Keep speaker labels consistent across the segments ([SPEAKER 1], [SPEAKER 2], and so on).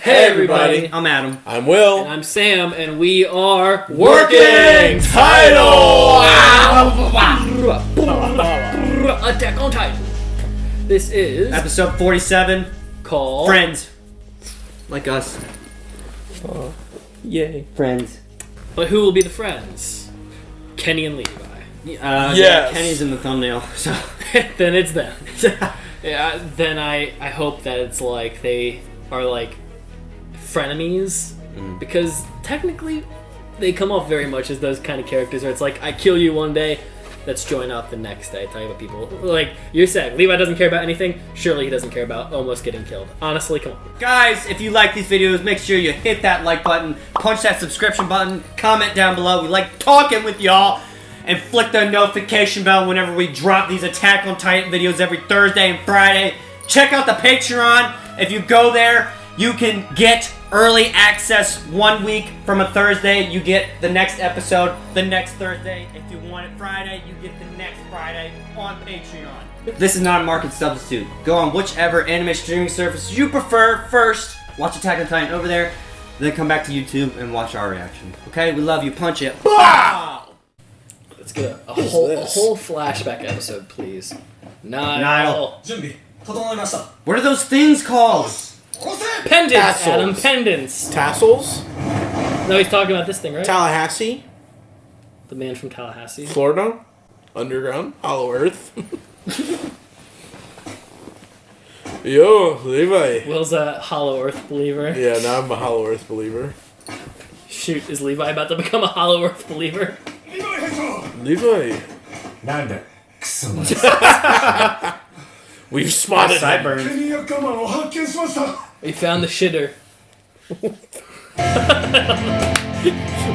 [SPEAKER 1] Hey everybody,
[SPEAKER 2] I'm Adam.
[SPEAKER 3] I'm Will.
[SPEAKER 1] and I'm Sam, and we are
[SPEAKER 3] Working Title!
[SPEAKER 1] Attack on Titan. This is
[SPEAKER 2] Episode 47.
[SPEAKER 1] called
[SPEAKER 2] Friends. Like us.
[SPEAKER 3] Yay.
[SPEAKER 2] Friends.
[SPEAKER 1] But who will be the friends? Kenny and Levi.
[SPEAKER 3] Yes.
[SPEAKER 2] Yeah, Kenny's in the thumbnail. So
[SPEAKER 1] Then it's them. Yeah. Then I hope that it's like they are like frenemies, because technically they come off very much as those kind of characters where it's like, I kill you one day, let's join up the next day. Talking about people like you're saying, Levi doesn't care about anything. Surely he doesn't care about almost getting killed. Honestly, come on.
[SPEAKER 2] guys, if you like these videos, make sure you hit that like button, punch that subscription button, comment down below. We like talking with y'all. And flick the notification bell whenever we drop these Attack on Titan videos every Thursday and Friday. Check out the Patreon. If you go there, you can get early access 1 week from a Thursday. You get the next episode the next Thursday. If you want it Friday, you get the next Friday on Patreon. This is not a market substitute. Go on whichever anime streaming service you prefer first. Watch Attack on Titan over there. Then come back to YouTube and watch our reaction. Okay? We love you. Punch it. Wow!
[SPEAKER 1] Let's get a whole flashback episode, please. Niall.
[SPEAKER 2] What are those things called?
[SPEAKER 1] Pendants,
[SPEAKER 3] Tassels.
[SPEAKER 1] Adam. Pendants.
[SPEAKER 3] Tassels,
[SPEAKER 1] No, he's talking about this thing, right?
[SPEAKER 3] Tallahassee,
[SPEAKER 1] The man from Tallahassee.
[SPEAKER 3] Florida, Underground, Hollow Earth. Yo, Levi.
[SPEAKER 1] Will's a Hollow Earth believer.
[SPEAKER 3] Yeah, now I'm a Hollow Earth believer.
[SPEAKER 1] Shoot, is Levi about to become a Hollow Earth believer?
[SPEAKER 3] Levi. We've spotted him.
[SPEAKER 2] Sideburns.
[SPEAKER 1] We found the shitter.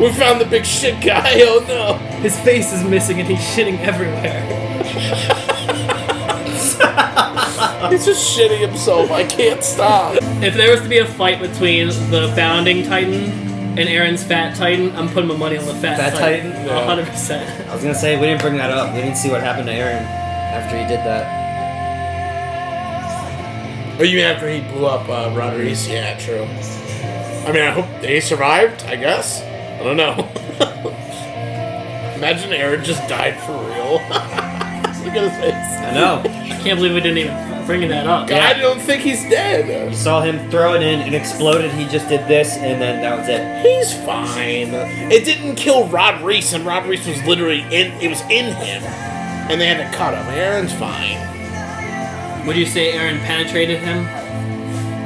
[SPEAKER 3] We found the big shit guy. Oh no.
[SPEAKER 1] His face is missing and he's shitting everywhere.
[SPEAKER 3] He's just shitting himself. I can't stop.
[SPEAKER 1] If there was to be a fight between the founding Titan and Aaron's fat Titan, I'm putting my money on the fat Titan.
[SPEAKER 3] Yeah.
[SPEAKER 1] 100%.
[SPEAKER 2] I was gonna say, we didn't bring that up. We didn't see what happened to Aaron after he did that.
[SPEAKER 3] Oh, you mean after he blew up Rodriguez? Yeah, true. I mean, I hope they survived, I guess. I don't know. Imagine Aaron just died for real. Look at his face.
[SPEAKER 2] I know.
[SPEAKER 1] I can't believe we didn't even bring that up.
[SPEAKER 3] I don't think he's dead.
[SPEAKER 2] You saw him throw it in, it exploded, he just did this, and then that was it.
[SPEAKER 3] He's fine. It didn't kill Rod Reese, and Rod Reese was literally it was in him. And they had to cut him. Aaron's fine.
[SPEAKER 1] Would you say Aaron penetrated him?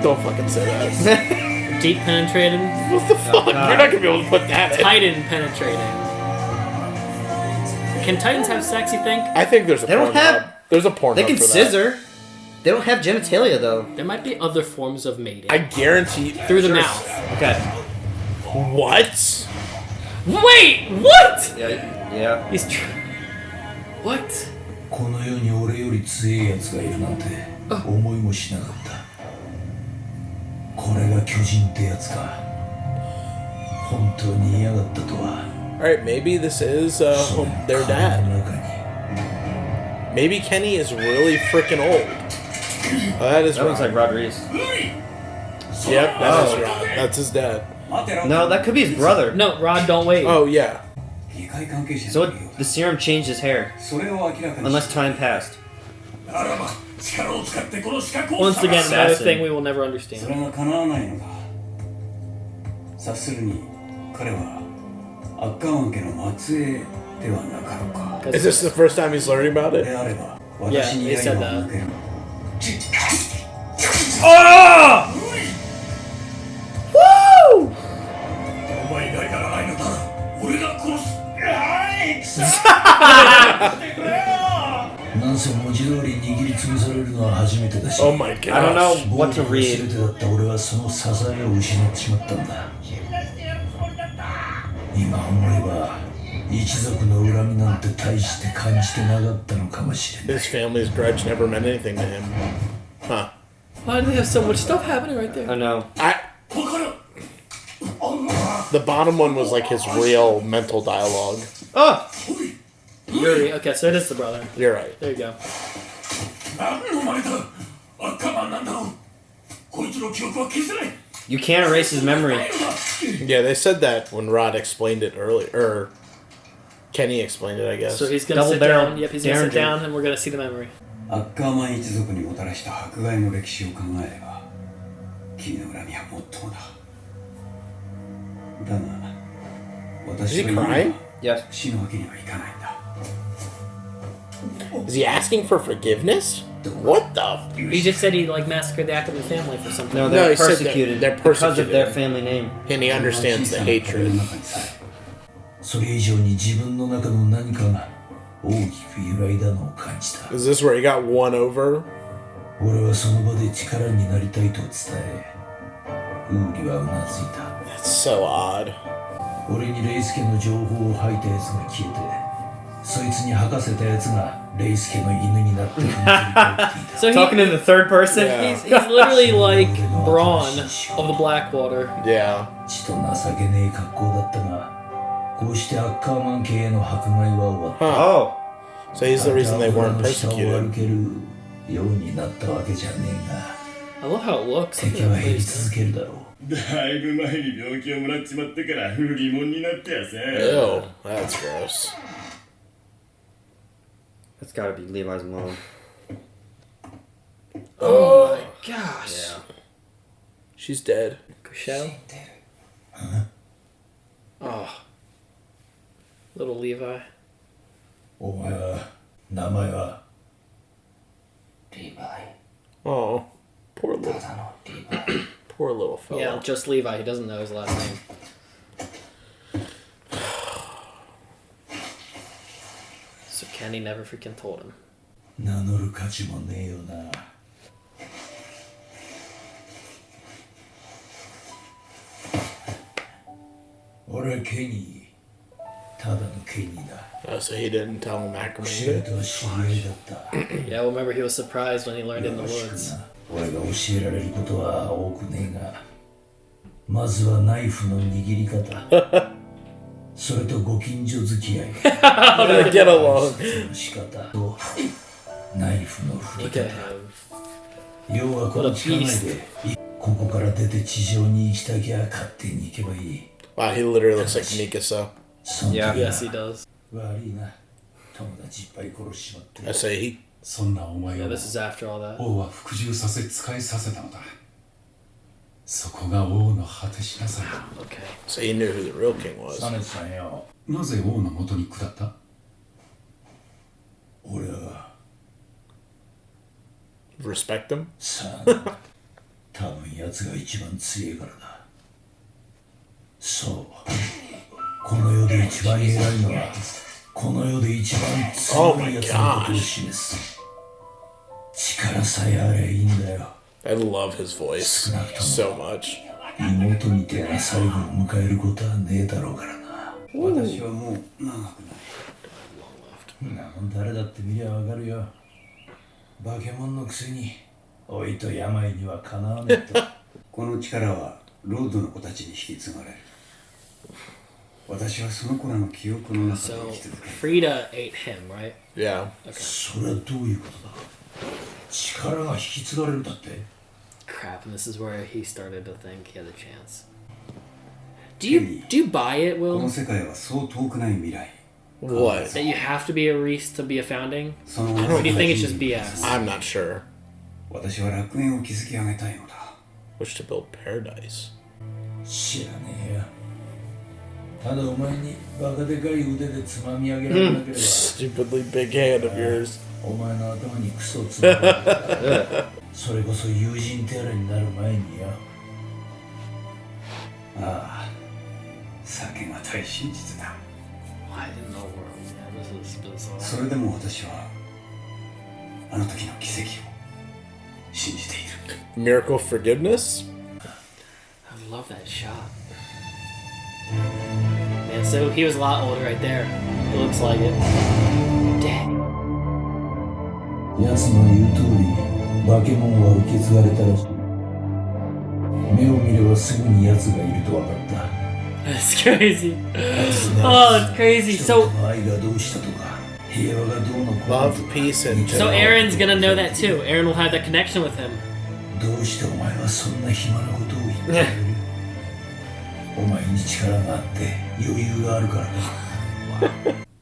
[SPEAKER 3] Don't fucking say that.
[SPEAKER 1] Deep penetrated?
[SPEAKER 3] What the fuck? You're not gonna be able to put that in.
[SPEAKER 1] Titan penetrating. Can Titans have sex, you think?
[SPEAKER 3] I think there's a
[SPEAKER 2] They don't
[SPEAKER 3] porn
[SPEAKER 2] have-
[SPEAKER 3] hub. There's a porn
[SPEAKER 2] They
[SPEAKER 3] hub
[SPEAKER 2] can
[SPEAKER 3] for that.
[SPEAKER 2] scissor. They don't have genitalia, though.
[SPEAKER 1] There might be other forms of mating.
[SPEAKER 3] I guarantee.
[SPEAKER 1] Through the mouth.
[SPEAKER 2] Okay.
[SPEAKER 3] What?
[SPEAKER 1] Wait! What?
[SPEAKER 2] Yeah.
[SPEAKER 1] He's What?
[SPEAKER 4] この世に俺より強い奴がいるなんて思いもしなかったこれが巨人ってやつか本当に嫌だったとは
[SPEAKER 3] Alright, maybe this is their dad.
[SPEAKER 4] 中に
[SPEAKER 3] Maybe Kenny is really freaking old. Oh, that is
[SPEAKER 2] That looks like
[SPEAKER 3] Rod.
[SPEAKER 2] Rodriguez.
[SPEAKER 3] Yep, that is Rod. That's his dad.
[SPEAKER 2] No, that could be his brother.
[SPEAKER 1] No, Rod, don't wait.
[SPEAKER 3] Oh, yeah.
[SPEAKER 4] 議会関係者
[SPEAKER 2] So the serum changed his hair.
[SPEAKER 4] それを明らかに
[SPEAKER 2] Unless time passed.
[SPEAKER 4] ならば力を使ってこの資格を
[SPEAKER 1] Once again, another
[SPEAKER 2] Assassin.
[SPEAKER 1] thing we will never
[SPEAKER 4] そ
[SPEAKER 1] understand.
[SPEAKER 4] れが叶わないのか察するに彼はアッカーマン家の末裔ではなかろうか
[SPEAKER 3] Is this the first time he's learning about
[SPEAKER 4] で
[SPEAKER 3] it?
[SPEAKER 4] あれば
[SPEAKER 1] Yeah,
[SPEAKER 4] 私に
[SPEAKER 1] he said
[SPEAKER 4] 刃を
[SPEAKER 1] that.
[SPEAKER 4] 向ける
[SPEAKER 2] Oh! Woo!
[SPEAKER 4] お前がやらないのだ俺が殺すなんせ文字通り握りつぶされるのは初めてだし
[SPEAKER 3] Oh my
[SPEAKER 2] I don't know
[SPEAKER 3] gosh.
[SPEAKER 2] what to
[SPEAKER 4] 全
[SPEAKER 2] read.
[SPEAKER 4] てだった俺はその支えを失ってしまったんだ今思えば一族の恨みなんて大して感じてなかったのかもしれない
[SPEAKER 3] His family's grudge never meant anything to him. Huh.
[SPEAKER 1] Why do they have so much stuff happening right there?
[SPEAKER 2] I know.
[SPEAKER 3] The bottom one was like his real mental dialogue.
[SPEAKER 2] Oh!
[SPEAKER 1] Yuri. Okay, so it is the brother.
[SPEAKER 3] You're right.
[SPEAKER 1] There you go.
[SPEAKER 4] 何の真似だアッカーマンなんだろうこいつの記憶は消せない
[SPEAKER 2] You can't erase his memory.
[SPEAKER 3] Yeah, they said that when Rod explained it earlier. Or Kenny explained it, I guess.
[SPEAKER 1] So he's gonna
[SPEAKER 2] Double
[SPEAKER 1] sit
[SPEAKER 2] barrel
[SPEAKER 1] down. Yep, he's gonna sit down, and we're gonna see the memory.
[SPEAKER 4] アッカーマン一族にもたらした迫害の歴史を考えれば君の恨みはもっともだ。だが私は今
[SPEAKER 2] Yes.
[SPEAKER 4] 死ぬわけにはいかないんだ。
[SPEAKER 3] Is he asking for forgiveness? What the?
[SPEAKER 1] He just said he like massacred the Ackerman family for something.
[SPEAKER 2] No, they're
[SPEAKER 3] he said
[SPEAKER 2] persecuted.
[SPEAKER 3] they're
[SPEAKER 2] because of
[SPEAKER 3] persecuted.
[SPEAKER 2] their family name.
[SPEAKER 3] And he understands the hatred.
[SPEAKER 4] それ以上に自分の中の何かが大きく揺らいだのを感じた。
[SPEAKER 3] Is this where he got won over?
[SPEAKER 4] 俺はその場で力になりたいと伝え、ウーリはうなずいた。
[SPEAKER 3] That's so odd.
[SPEAKER 4] 俺にレイスケの情報を吐いた奴が消えて、そいつに吐かせた奴がレイスケの犬になって踏んでいた。
[SPEAKER 1] So
[SPEAKER 2] Talking in the third person?
[SPEAKER 3] Yeah.
[SPEAKER 1] he's literally like Braun of the Blackwater.
[SPEAKER 3] Yeah.
[SPEAKER 4] ちと情けねえ格好だったが、こうしてアッカーマン系への迫害は終わった。
[SPEAKER 2] Oh.
[SPEAKER 3] So he's the reason they weren't
[SPEAKER 4] 下を
[SPEAKER 3] persecuted.
[SPEAKER 4] 歩けるようになったわけじゃねえ
[SPEAKER 1] I love how it looks.
[SPEAKER 4] が、敵は減り続けるだろう。
[SPEAKER 5] だいぶ前に病気をもらっちまってから疑問になってやせ。
[SPEAKER 3] Ew, that's gross.
[SPEAKER 2] That's gotta be Levi's mom.
[SPEAKER 1] Oh my gosh.
[SPEAKER 3] She's dead.
[SPEAKER 1] Shell. Oh. Little Levi.
[SPEAKER 4] お前は名前は
[SPEAKER 3] Oh, poor little, poor little fella.
[SPEAKER 1] Yeah, just Levi. He doesn't know his last name. So Kenny never freaking told him.
[SPEAKER 4] 名乗る価値もねえよな。俺はケニー、ただのケニーだ。
[SPEAKER 3] Oh, so he didn't tell him Ackerman
[SPEAKER 4] シュー
[SPEAKER 3] either?
[SPEAKER 4] トは知り合いだった。
[SPEAKER 1] Yeah, well, remember he was surprised when he learned in the
[SPEAKER 4] よろしく
[SPEAKER 1] woods.
[SPEAKER 4] な。俺が教えられることは多くねえが、まずはナイフの握り方。それとご近所付き合い。
[SPEAKER 3] How do they get along?
[SPEAKER 4] その仕方とナイフの振り
[SPEAKER 1] Look at
[SPEAKER 4] 方。
[SPEAKER 1] him.
[SPEAKER 4] 要はこの力でここから出て地上に行きたきゃ勝手に行けばいい。
[SPEAKER 3] Wow, he literally looks like Mikasa.
[SPEAKER 4] その時
[SPEAKER 2] Yeah.
[SPEAKER 4] は
[SPEAKER 1] Yes, he does.
[SPEAKER 4] 悪いな。友達いっぱい殺しちまって。
[SPEAKER 3] I say he.
[SPEAKER 5] そんなお前
[SPEAKER 1] Yeah,
[SPEAKER 5] を
[SPEAKER 1] this is after all that.
[SPEAKER 5] 王は服従させ使いさせたのだ。そこが王の果てしなさい。
[SPEAKER 1] Okay.
[SPEAKER 3] So he knew who the real king was.
[SPEAKER 4] サネさんよ、
[SPEAKER 5] なぜ王の元に下った？
[SPEAKER 4] 俺は
[SPEAKER 3] Respect him?
[SPEAKER 4] さあ、多分奴が一番強いからだ。そう。この世で一番偉いのは、この世で一番強い奴のことを示す。力さえあればいいんだよ。
[SPEAKER 3] I love his voice so much.
[SPEAKER 4] 妹みたいな最後を迎えることはねえだろうからな。私はもう長くない。なもん誰だって見りゃわかるよ。化け物のくせに老いと病にはかなわねえと。この力はロードの子たちに引き継がれる。私はその子らの記憶の中で
[SPEAKER 1] So
[SPEAKER 4] 生き続ける。
[SPEAKER 1] Frida ate him, right?
[SPEAKER 3] Yeah.
[SPEAKER 4] それはどういうことだ。力が引き継がれるだって。
[SPEAKER 1] Crap, and this is where he started to think he had a chance. Do you buy it,
[SPEAKER 4] この
[SPEAKER 1] Will?
[SPEAKER 4] 世界はそう遠くない未来。
[SPEAKER 3] What?
[SPEAKER 1] That you have to be a Reese to be a founding?
[SPEAKER 4] その
[SPEAKER 1] Or do you think it's just BS?
[SPEAKER 3] I'm not sure.
[SPEAKER 4] 私は楽園を築き上げたいのだ。
[SPEAKER 3] Wish to build paradise.
[SPEAKER 4] 知らねえよ。ただお前にバカでかい腕でつまみ上げられなければ、
[SPEAKER 3] Stupidly big hand of yours.
[SPEAKER 4] お前の頭にクソつまむ。それこそ友人手荒になる前によ。ああ、酒がたい真実だ。
[SPEAKER 1] Why in the world? Yeah, this is bizarre.
[SPEAKER 4] それでも私はあの時の奇跡を信じている。
[SPEAKER 3] Miracle forgiveness?
[SPEAKER 1] I love that shot. Man, so he was a lot older right there. It looks like it. Dang.
[SPEAKER 4] 奴の言う通り、化け物は受け継がれたらしい。目を見ればすぐに奴がいると分かった。
[SPEAKER 1] That's crazy. Oh, it's crazy. So,
[SPEAKER 4] 愛がどうしたとか、平和がどうのこうの
[SPEAKER 3] Love,
[SPEAKER 4] とか
[SPEAKER 3] peace, and
[SPEAKER 1] so Aaron's gonna know that too. Aaron will have that connection with him.
[SPEAKER 4] どうしてお前はそんな暇なことを言っているに力があって余裕があるからだ。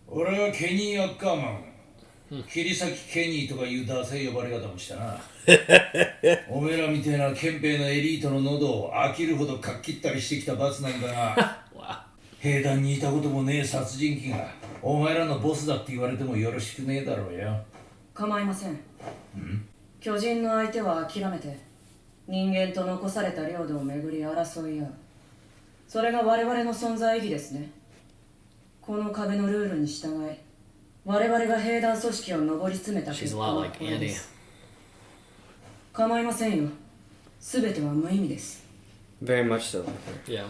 [SPEAKER 4] 俺はケニー・アッカーマン、切り裂きケニーとかいうダセい呼ばれ方もしたな。おめえらみてえな憲兵のエリートの喉を飽きるほどかっきったりしてきた罰なんだが兵団にいたこともねえ殺人鬼がお前らのボスだって言われてもよろしくねえだろうよ。
[SPEAKER 6] 構いません。巨人の相手は諦めて人間と残された領土をめぐり争い合う。それが我々の存在意義ですね。この壁のルールに従い我々が兵団組織を上り詰めた結果はこれです。構いませんよ。全ては無意味です。
[SPEAKER 2] Very much so.
[SPEAKER 1] Yeah.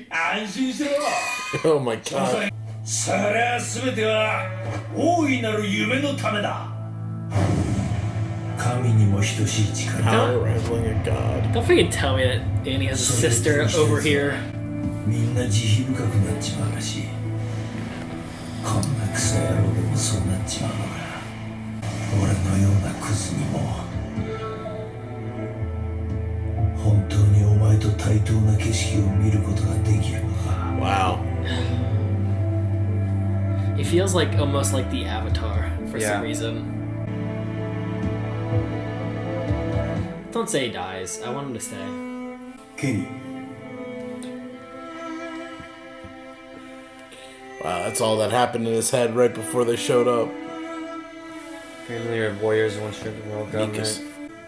[SPEAKER 4] 安心しろ。
[SPEAKER 3] Oh my god.
[SPEAKER 4] そりゃ全ては大いなる夢のためだ。神にも等しい力。
[SPEAKER 3] Power rivaling a god.
[SPEAKER 1] Don't freaking tell me that Annie has a sister over here.
[SPEAKER 4] みんな慈悲深くなっちまうらしい。こんなクソ野郎でもそうなっちまうのか。俺のようなクズにも本当にお前と対等な景色を見ることができるのか。
[SPEAKER 3] Wow.
[SPEAKER 1] He feels like almost like the Avatar for some reason. Don't say he dies. I want him to stay.
[SPEAKER 4] ケニー。
[SPEAKER 3] Wow, that's all that happened in his head right before they showed up.
[SPEAKER 2] Apparently, our warriors want to show the world government.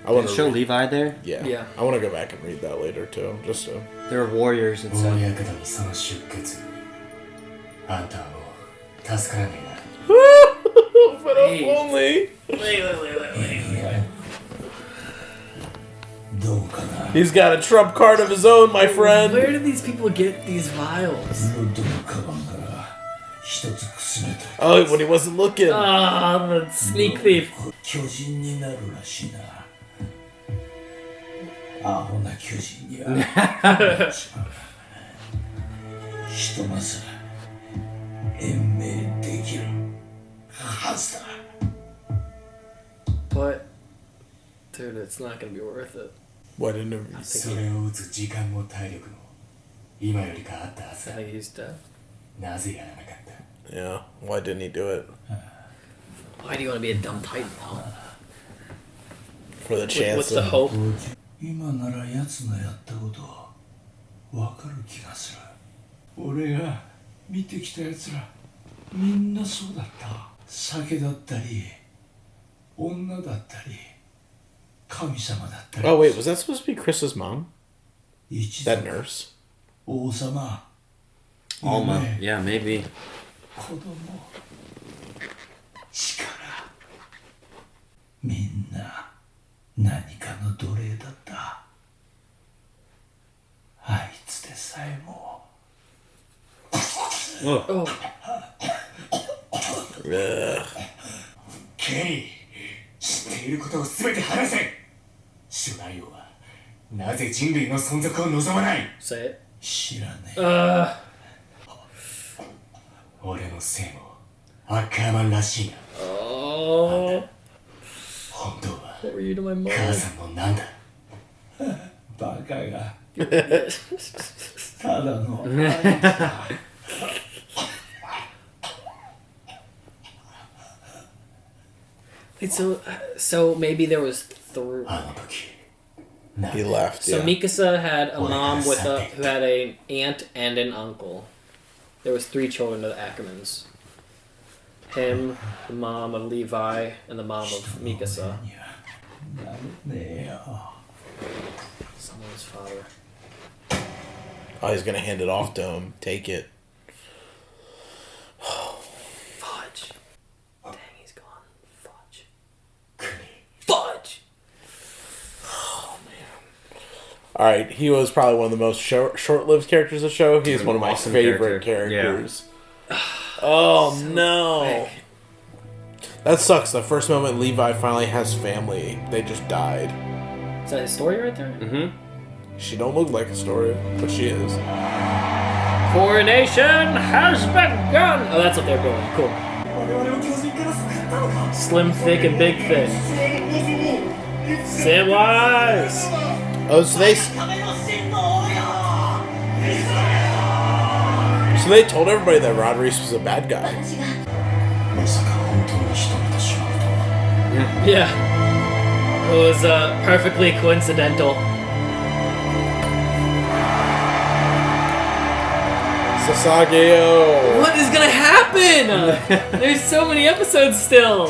[SPEAKER 3] I want
[SPEAKER 2] Did
[SPEAKER 3] to
[SPEAKER 2] it show Levi there?
[SPEAKER 3] Yeah.
[SPEAKER 1] Yeah.
[SPEAKER 3] I want to go back and read that later too, just to.
[SPEAKER 2] There were warriors and
[SPEAKER 5] 大
[SPEAKER 2] stuff.
[SPEAKER 5] 役だのその出血あんたはもう助からねえな
[SPEAKER 3] But only.
[SPEAKER 4] どうかな。
[SPEAKER 3] He's got a trump card of his own, my friend.
[SPEAKER 1] Where did these people get these vials?
[SPEAKER 4] ロッドのカバンから一つくすねと。
[SPEAKER 3] Oh, when he wasn't looking.
[SPEAKER 1] Ah, the sneak thief.
[SPEAKER 4] 巨人になるらしいな。アホな巨人にはひとまず延命できるはずだ。
[SPEAKER 1] But, dude, it's not gonna be worth it.
[SPEAKER 3] What in the?
[SPEAKER 5] それを打つ時間も体力も今よりかあったはず
[SPEAKER 1] I
[SPEAKER 5] だ
[SPEAKER 1] think he's dead.
[SPEAKER 5] なぜやらなかった
[SPEAKER 3] Yeah. Why didn't he do it?
[SPEAKER 1] Why do you want to be a dumb titan, though?
[SPEAKER 3] For the chance.
[SPEAKER 1] What's the
[SPEAKER 3] of-
[SPEAKER 1] hope?
[SPEAKER 4] 今なら奴のやったことわかる気がする。俺が見てきた奴らみんなそうだった。酒だったり女だったり神様だったり。
[SPEAKER 3] Oh wait, was that supposed to be Chris's mom?
[SPEAKER 4] 一
[SPEAKER 3] That
[SPEAKER 4] 族
[SPEAKER 3] nurse.
[SPEAKER 4] 王様
[SPEAKER 2] Alma.
[SPEAKER 4] 夢
[SPEAKER 2] Yeah, maybe.
[SPEAKER 4] 子供力みんな何かの奴隷だった。あいつでさえも
[SPEAKER 1] Oh,
[SPEAKER 5] ケニー知っていることを全て話せシュナリオはなぜ人類の存続を望まない
[SPEAKER 1] say it.
[SPEAKER 4] 知らねえ。
[SPEAKER 5] 俺のせいもアッカーマンらしいな
[SPEAKER 1] Oh,
[SPEAKER 5] 本当は
[SPEAKER 1] what were you to my mom?
[SPEAKER 5] 母さんもなんだ
[SPEAKER 4] バカがただのあいつだ。
[SPEAKER 1] Wait, so maybe there was three.
[SPEAKER 5] あの時
[SPEAKER 3] He left.
[SPEAKER 1] So
[SPEAKER 3] Yeah.
[SPEAKER 1] Mikasa had a mom with who had an aunt and an uncle. There was 3 children of the Ackermans. Him, the mom of Levi, and the mom of Mikasa.
[SPEAKER 4] なるねえよ。
[SPEAKER 1] Someone's father.
[SPEAKER 3] Oh, he's gonna hand it off to him. Take it.
[SPEAKER 1] Fudge. Dang, he's gone. Fudge.
[SPEAKER 5] 国
[SPEAKER 1] Fudge!
[SPEAKER 3] All right, he was probably one of the most short-lived characters of the show. He's one of my
[SPEAKER 2] Awesome
[SPEAKER 3] favorite
[SPEAKER 2] character.
[SPEAKER 3] characters. Oh no, that sucks. The first moment Levi finally has family, they just died.
[SPEAKER 1] Is that his story right there?
[SPEAKER 2] Mm-hmm.
[SPEAKER 3] She don't look like Astoria, but she is.
[SPEAKER 1] Coronation has begun! Oh, that's what they're doing. Cool. Slim, thick, and big thick. Samwise!
[SPEAKER 3] Oh, so they told everybody that Rodriguez was a bad guy.
[SPEAKER 4] まさか本当に仕留めてしまうとは。
[SPEAKER 1] Yeah. It was perfectly coincidental.
[SPEAKER 3] Sasageo.
[SPEAKER 1] What is gonna happen? There's so many episodes still.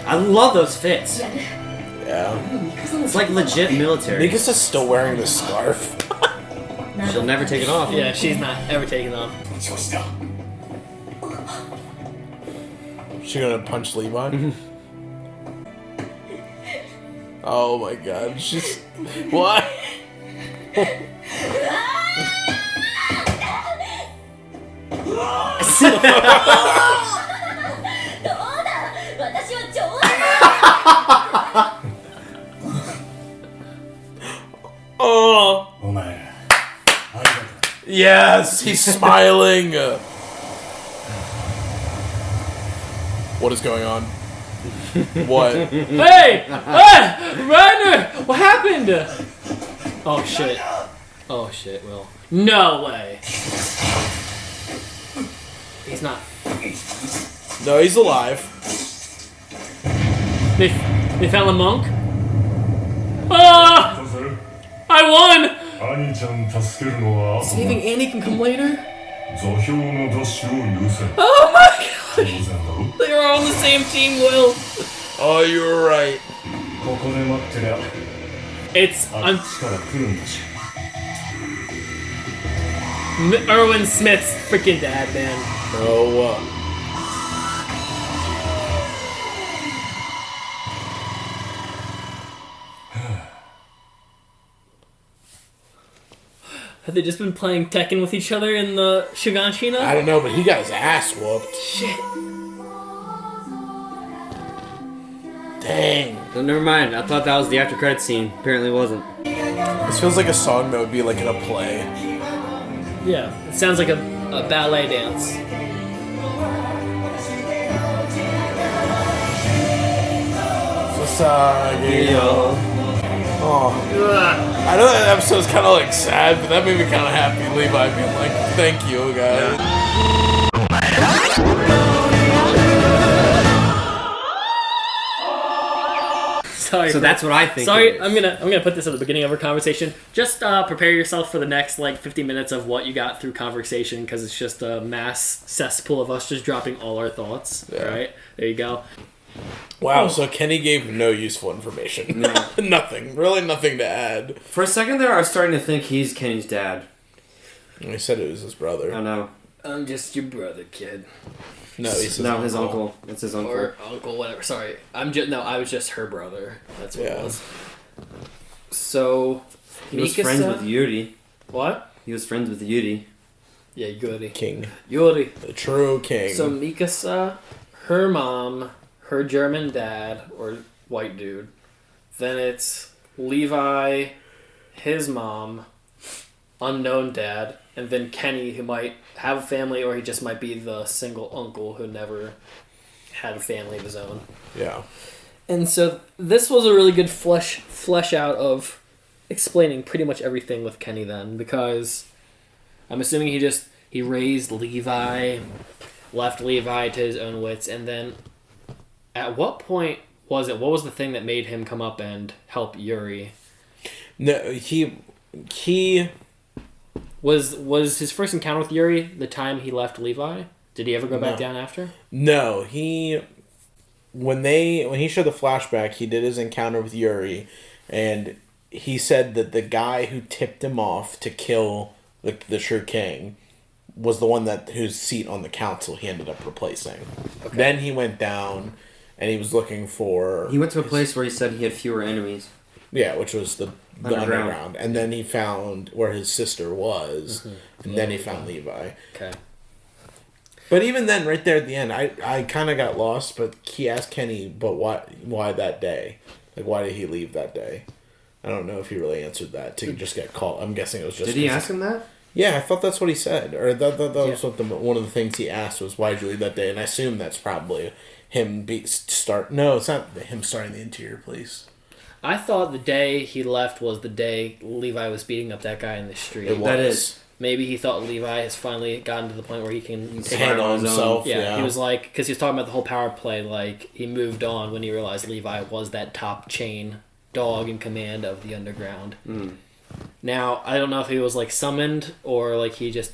[SPEAKER 2] I love those fits.
[SPEAKER 3] Yeah.
[SPEAKER 2] It's like legit military.
[SPEAKER 3] Mikasa's still wearing the scarf.
[SPEAKER 2] She'll never take it off.
[SPEAKER 1] Yeah, she's not ever taking off.
[SPEAKER 5] 調子だ
[SPEAKER 3] She gonna punch Levi? Oh my god, she's... What? Oh!
[SPEAKER 4] お前ら、ありがとう。
[SPEAKER 3] Yes, he's smiling. What is going on? What?
[SPEAKER 1] Hey! Reiner! What happened? Oh shit. Oh shit, Will. No way. He's not.
[SPEAKER 3] No, he's alive.
[SPEAKER 1] They found the monk? Ah! I won!
[SPEAKER 4] 兄ちゃん助けるのは
[SPEAKER 1] Saving Annie can come later?
[SPEAKER 4] 座標のダッシュを優先。
[SPEAKER 1] Oh my god!
[SPEAKER 4] 当然だろ
[SPEAKER 1] They were all on the same team, Will.
[SPEAKER 3] Oh, you were right.
[SPEAKER 4] ここで待ってりゃ
[SPEAKER 1] It's
[SPEAKER 4] あっちから来るんだし。
[SPEAKER 1] Erwin Smith's freaking dad, man.
[SPEAKER 3] Oh,
[SPEAKER 1] Have they just been playing Tekken with each other in the Shiganshina?
[SPEAKER 3] I don't know, but he got his ass whooped.
[SPEAKER 1] Shit.
[SPEAKER 3] Dang.
[SPEAKER 2] Oh, never mind. I thought that was the after credits scene. Apparently, it wasn't.
[SPEAKER 3] This feels like a song that would be like in a play.
[SPEAKER 1] Yeah, it sounds like a ballet dance.
[SPEAKER 3] Sasageo. Oh. I know that episode's kind of like sad, but that made me kind of happy. Levi being like, thank you, guys.
[SPEAKER 1] Sorry.
[SPEAKER 2] So that's what I think.
[SPEAKER 1] Sorry,
[SPEAKER 2] it is.
[SPEAKER 1] I'm gonna put this at the beginning of our conversation. Just prepare yourself for the next like 50 minutes of what you got through conversation, because it's just a mass cesspool of us just dropping all our thoughts.
[SPEAKER 3] Yeah.
[SPEAKER 1] Right there you go.
[SPEAKER 3] Wow, so Kenny gave no useful information.
[SPEAKER 2] No.
[SPEAKER 3] Nothing. Really nothing to add.
[SPEAKER 2] For a second there, I was starting to think he's Kenny's dad.
[SPEAKER 3] He said it was his brother.
[SPEAKER 2] I know.
[SPEAKER 1] I'm just your brother, kid.
[SPEAKER 3] No, he's his
[SPEAKER 2] his uncle. It's his uncle.
[SPEAKER 1] Or uncle, whatever. Sorry, I was just her brother. That's what it was. So
[SPEAKER 2] He was
[SPEAKER 1] Mikasa-
[SPEAKER 2] friends with Yuri.
[SPEAKER 1] What?
[SPEAKER 2] He was friends with Yuri.
[SPEAKER 1] Yeah, Yuri.
[SPEAKER 3] King.
[SPEAKER 1] Yuri.
[SPEAKER 3] The true king.
[SPEAKER 1] So Mikasa, her mom, her German dad, or white dude. Then it's Levi, his mom, unknown dad, and then Kenny, who might have a family, or he just might be the single uncle who never had a family of his own.
[SPEAKER 3] Yeah.
[SPEAKER 1] And so this was a really good flesh out of explaining pretty much everything with Kenny then, because I'm assuming he raised Levi, left Levi to his own wits, and then at what point what was the thing that made him come up and help Yuri?
[SPEAKER 3] No, he
[SPEAKER 1] Was his first encounter with Yuri the time he left Levi? Did he ever go back
[SPEAKER 3] No.
[SPEAKER 1] down after?
[SPEAKER 3] No, when he showed the flashback, he did his encounter with Yuri, and he said that the guy who tipped him off to kill the true king was the one whose seat on the council he ended up replacing.
[SPEAKER 1] Okay.
[SPEAKER 3] Then he went down, and he was looking for...
[SPEAKER 2] He went to a place where he said he had fewer enemies.
[SPEAKER 3] Yeah, which was the underground. And then he found where his sister was, and then he found Levi.
[SPEAKER 1] Okay.
[SPEAKER 3] But even then, right there at the end, I kind of got lost, but he asked Kenny, but why that day? Like, why did he leave that day? I don't know if he really answered that to just get called. I'm guessing it was just...
[SPEAKER 2] Did he ask him that?
[SPEAKER 3] Yeah, I thought that's what he said. Or that was what one of the things he asked was, why did you leave that day? And I assume that's probably him No, it's not him starting the interior police.
[SPEAKER 1] I thought the day he left was the day Levi was beating up that guy in the street.
[SPEAKER 3] It was.
[SPEAKER 2] That is.
[SPEAKER 1] Maybe he thought Levi has finally gotten to the point where he can take
[SPEAKER 3] handle himself.
[SPEAKER 1] Yeah, he was like, because he was talking about the whole power play, like, he moved on when he realized Levi was that top chain dog in command of the underground. Now, I don't know if he was, like, summoned, or, like, he just...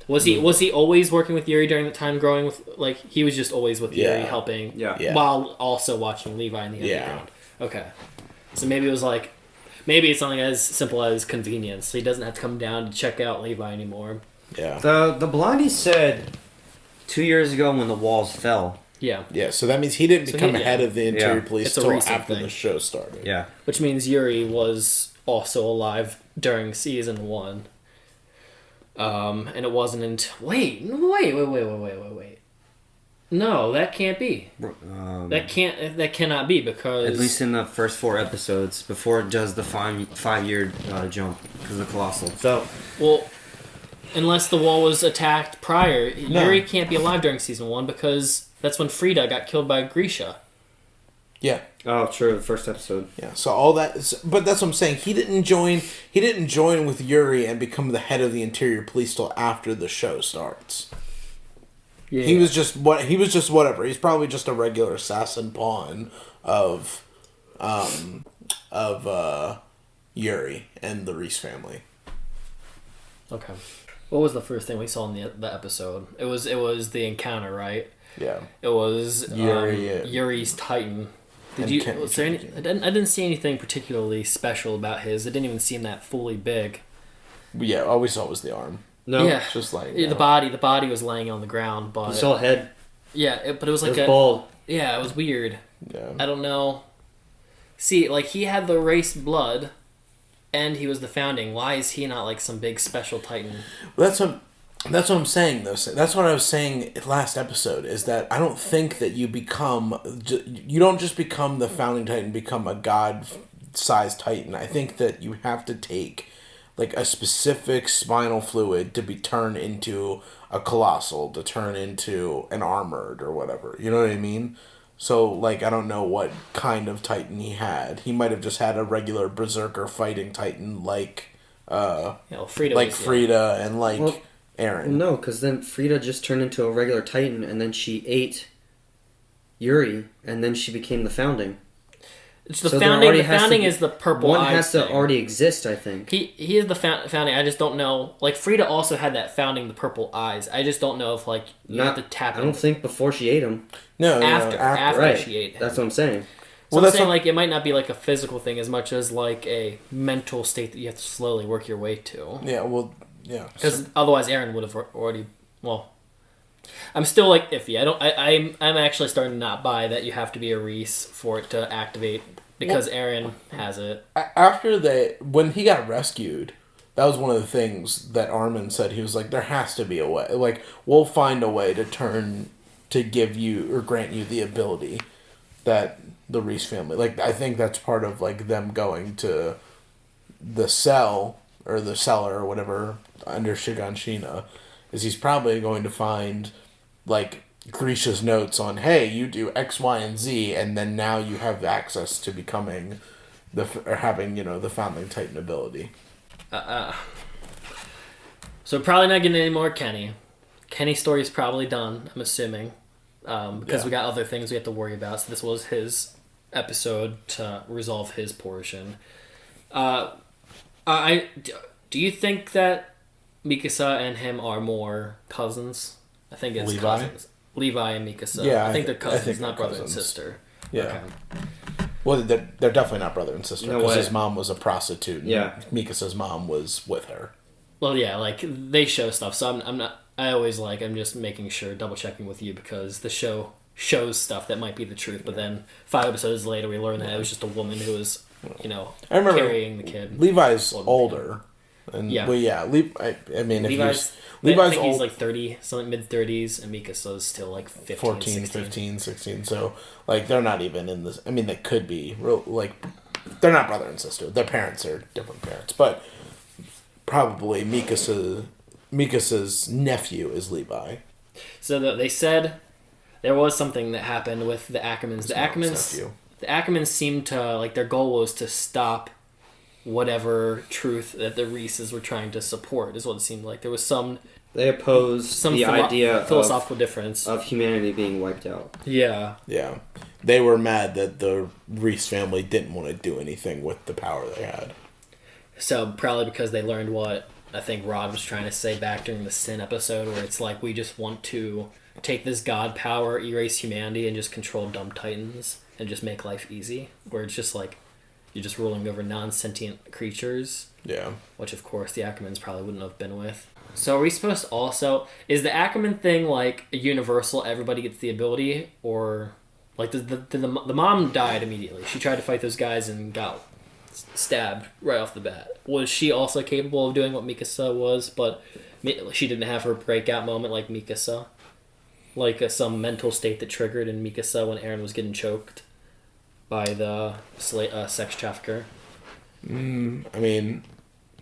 [SPEAKER 1] Was he always working with Yuri during the time growing with... Like, he was just always with Yuri helping, while also watching Levi in the underground. Okay. So maybe it was, like... Maybe it's something as simple as convenience. He doesn't have to come down to check out Levi anymore.
[SPEAKER 3] Yeah.
[SPEAKER 2] The blondie said 2 years ago when the walls fell.
[SPEAKER 1] Yeah.
[SPEAKER 3] Yeah, so that means he didn't become head of the interior police
[SPEAKER 1] It's a
[SPEAKER 3] until
[SPEAKER 1] recent
[SPEAKER 3] after
[SPEAKER 1] thing.
[SPEAKER 3] the show started.
[SPEAKER 2] Yeah.
[SPEAKER 1] Which means Yuri was also alive during season 1. And it wasn't until... Wait. No, that can't be. That cannot be, because...
[SPEAKER 2] At least in the first 4 episodes, before it does the 5-year jump, because of the Colossal. So...
[SPEAKER 1] Well, unless the wall was attacked prior, Yuri can't be alive during season 1, because that's when Frida got killed by Grisha.
[SPEAKER 3] Yeah.
[SPEAKER 2] Oh, true. The first episode.
[SPEAKER 3] Yeah. So all that, but that's what I'm saying. He didn't join with Yuri and become the head of the interior police till after the show starts.
[SPEAKER 1] Yeah.
[SPEAKER 3] He was just whatever. He's probably just a regular assassin pawn of Yuri and the Reese family.
[SPEAKER 1] Okay. What was the first thing we saw in the episode? It was the encounter, right?
[SPEAKER 3] Yeah.
[SPEAKER 1] It was Yuri's Titan. I didn't see anything particularly special about his. It didn't even seem that fully big.
[SPEAKER 3] Yeah, all we saw was the arm.
[SPEAKER 2] No,
[SPEAKER 1] yeah,
[SPEAKER 3] just like
[SPEAKER 1] the body was laying on the ground, but
[SPEAKER 2] you saw a head.
[SPEAKER 1] Yeah, but it was like
[SPEAKER 2] it was bald.
[SPEAKER 1] Yeah, it was weird.
[SPEAKER 3] Yeah,
[SPEAKER 1] I don't know. See, like, he had the race blood, and he was the founding. Why is he not like some big special Titan?
[SPEAKER 3] Well, that's what I'm saying, though. That's what I was saying last episode, is that I don't think that you don't just become the founding Titan, become a god-sized Titan. I think that you have to take, like, a specific spinal fluid to be turned into a Colossal, to turn into an Armored or whatever. You know what I mean? So, like, I don't know what kind of Titan he had. He might have just had a regular Berserker fighting Titan, like, Frida and, like, Aaron.
[SPEAKER 2] No, because then Frida just turned into a regular Titan, and then she ate Yuri, and then she became the founding.
[SPEAKER 1] It's the founding. The founding is the purple eyes.
[SPEAKER 2] One has to already exist, I think.
[SPEAKER 1] He is the founding. I just don't know. Like, Frida also had that founding, the purple eyes. I just don't know if, like, you have to tap in.
[SPEAKER 2] I don't think before she ate him.
[SPEAKER 3] No,
[SPEAKER 1] after
[SPEAKER 2] right.
[SPEAKER 1] she ate him.
[SPEAKER 2] That's what I'm saying.
[SPEAKER 1] So I'm saying, like, it might not be like a physical thing as much as like a mental state that you have to slowly work your way to.
[SPEAKER 3] Yeah, well, yeah.
[SPEAKER 1] Because otherwise, Aaron would have already. Well, I'm still like iffy. I'm actually starting to not buy that you have to be a Reese for it to activate. Because Aaron has it.
[SPEAKER 3] When he got rescued, that was one of the things that Armin said. He was like, there has to be a way. Like, we'll find a way to give you or grant you the ability that the Reese family... Like, I think that's part of, like, them going to the cell, or the cellar, or whatever, under Shiganshina, is he's probably going to find, like, Grisha's notes on, hey, you do X, Y, and Z, and then now you have access to becoming having, the founding Titan ability.
[SPEAKER 1] So probably not getting any more Kenny. Kenny's story's probably done, I'm assuming. Because we got other things we have to worry about. So this was his episode to resolve his portion. Do you think that Mikasa and him are more cousins? I think it's
[SPEAKER 3] Levi?
[SPEAKER 1] cousins. Levi and Mikasa.
[SPEAKER 3] Yeah,
[SPEAKER 1] I think they're cousins,
[SPEAKER 3] think
[SPEAKER 1] not
[SPEAKER 3] they're
[SPEAKER 1] brother
[SPEAKER 3] cousins.
[SPEAKER 1] and sister.
[SPEAKER 3] Yeah.
[SPEAKER 1] Okay.
[SPEAKER 3] Well, they're definitely not brother and sister,
[SPEAKER 2] No
[SPEAKER 3] because
[SPEAKER 2] way.
[SPEAKER 3] his mom was a prostitute, and
[SPEAKER 2] Yeah.
[SPEAKER 3] Mikasa's mom was with her.
[SPEAKER 1] Well, yeah, like, they show stuff, so I'm not... I'm just making sure, double checking with you, because the show shows stuff that might be the truth, but then 5 episodes later we learn that it was just a woman who was,
[SPEAKER 3] I remember
[SPEAKER 1] carrying the kid.
[SPEAKER 3] Levi's older. And,
[SPEAKER 1] Yeah.
[SPEAKER 3] Well, yeah, I mean,
[SPEAKER 1] Levi's
[SPEAKER 3] Levi's
[SPEAKER 1] he's
[SPEAKER 3] old,
[SPEAKER 1] like 30, something mid-30s, and Mikasa's still like 15,
[SPEAKER 3] 14,
[SPEAKER 1] 16.
[SPEAKER 3] 15, 16, so, like, they're not even in this, I mean, they could be, like, they're not brother and sister, their parents are different parents, but probably Mikasa's nephew is Levi.
[SPEAKER 1] So they said there was something that happened with the Ackermans. The Ackermans...
[SPEAKER 3] Nephew.
[SPEAKER 1] the Ackermans seemed to, like, their goal was to stop whatever truth that the Reeses were trying to support, is what it seemed like. There was some
[SPEAKER 2] opposed the idea
[SPEAKER 1] philosophical difference
[SPEAKER 2] of humanity being wiped out.
[SPEAKER 1] Yeah.
[SPEAKER 3] Yeah. They were mad that the Reese family didn't want to do anything with the power they had.
[SPEAKER 1] So probably because they learned what I think Rod was trying to say back during the Sin episode, where it's like, we just want to take this god power, erase humanity, and just control dumb titans and just make life easy. Where it's just like, you're just ruling over non-sentient creatures.
[SPEAKER 3] Yeah.
[SPEAKER 1] Which, of course, the Ackermans probably wouldn't have been with. So are we supposed to also... Is the Ackerman thing, like, a universal, everybody gets the ability? Or... Like, the mom died immediately. She tried to fight those guys and got stabbed right off the bat. Was she also capable of doing what Mikasa was, but she didn't have her breakout moment like Mikasa? Like some mental state that triggered in Mikasa when Eren was getting choked by the sex trafficker?
[SPEAKER 3] I mean,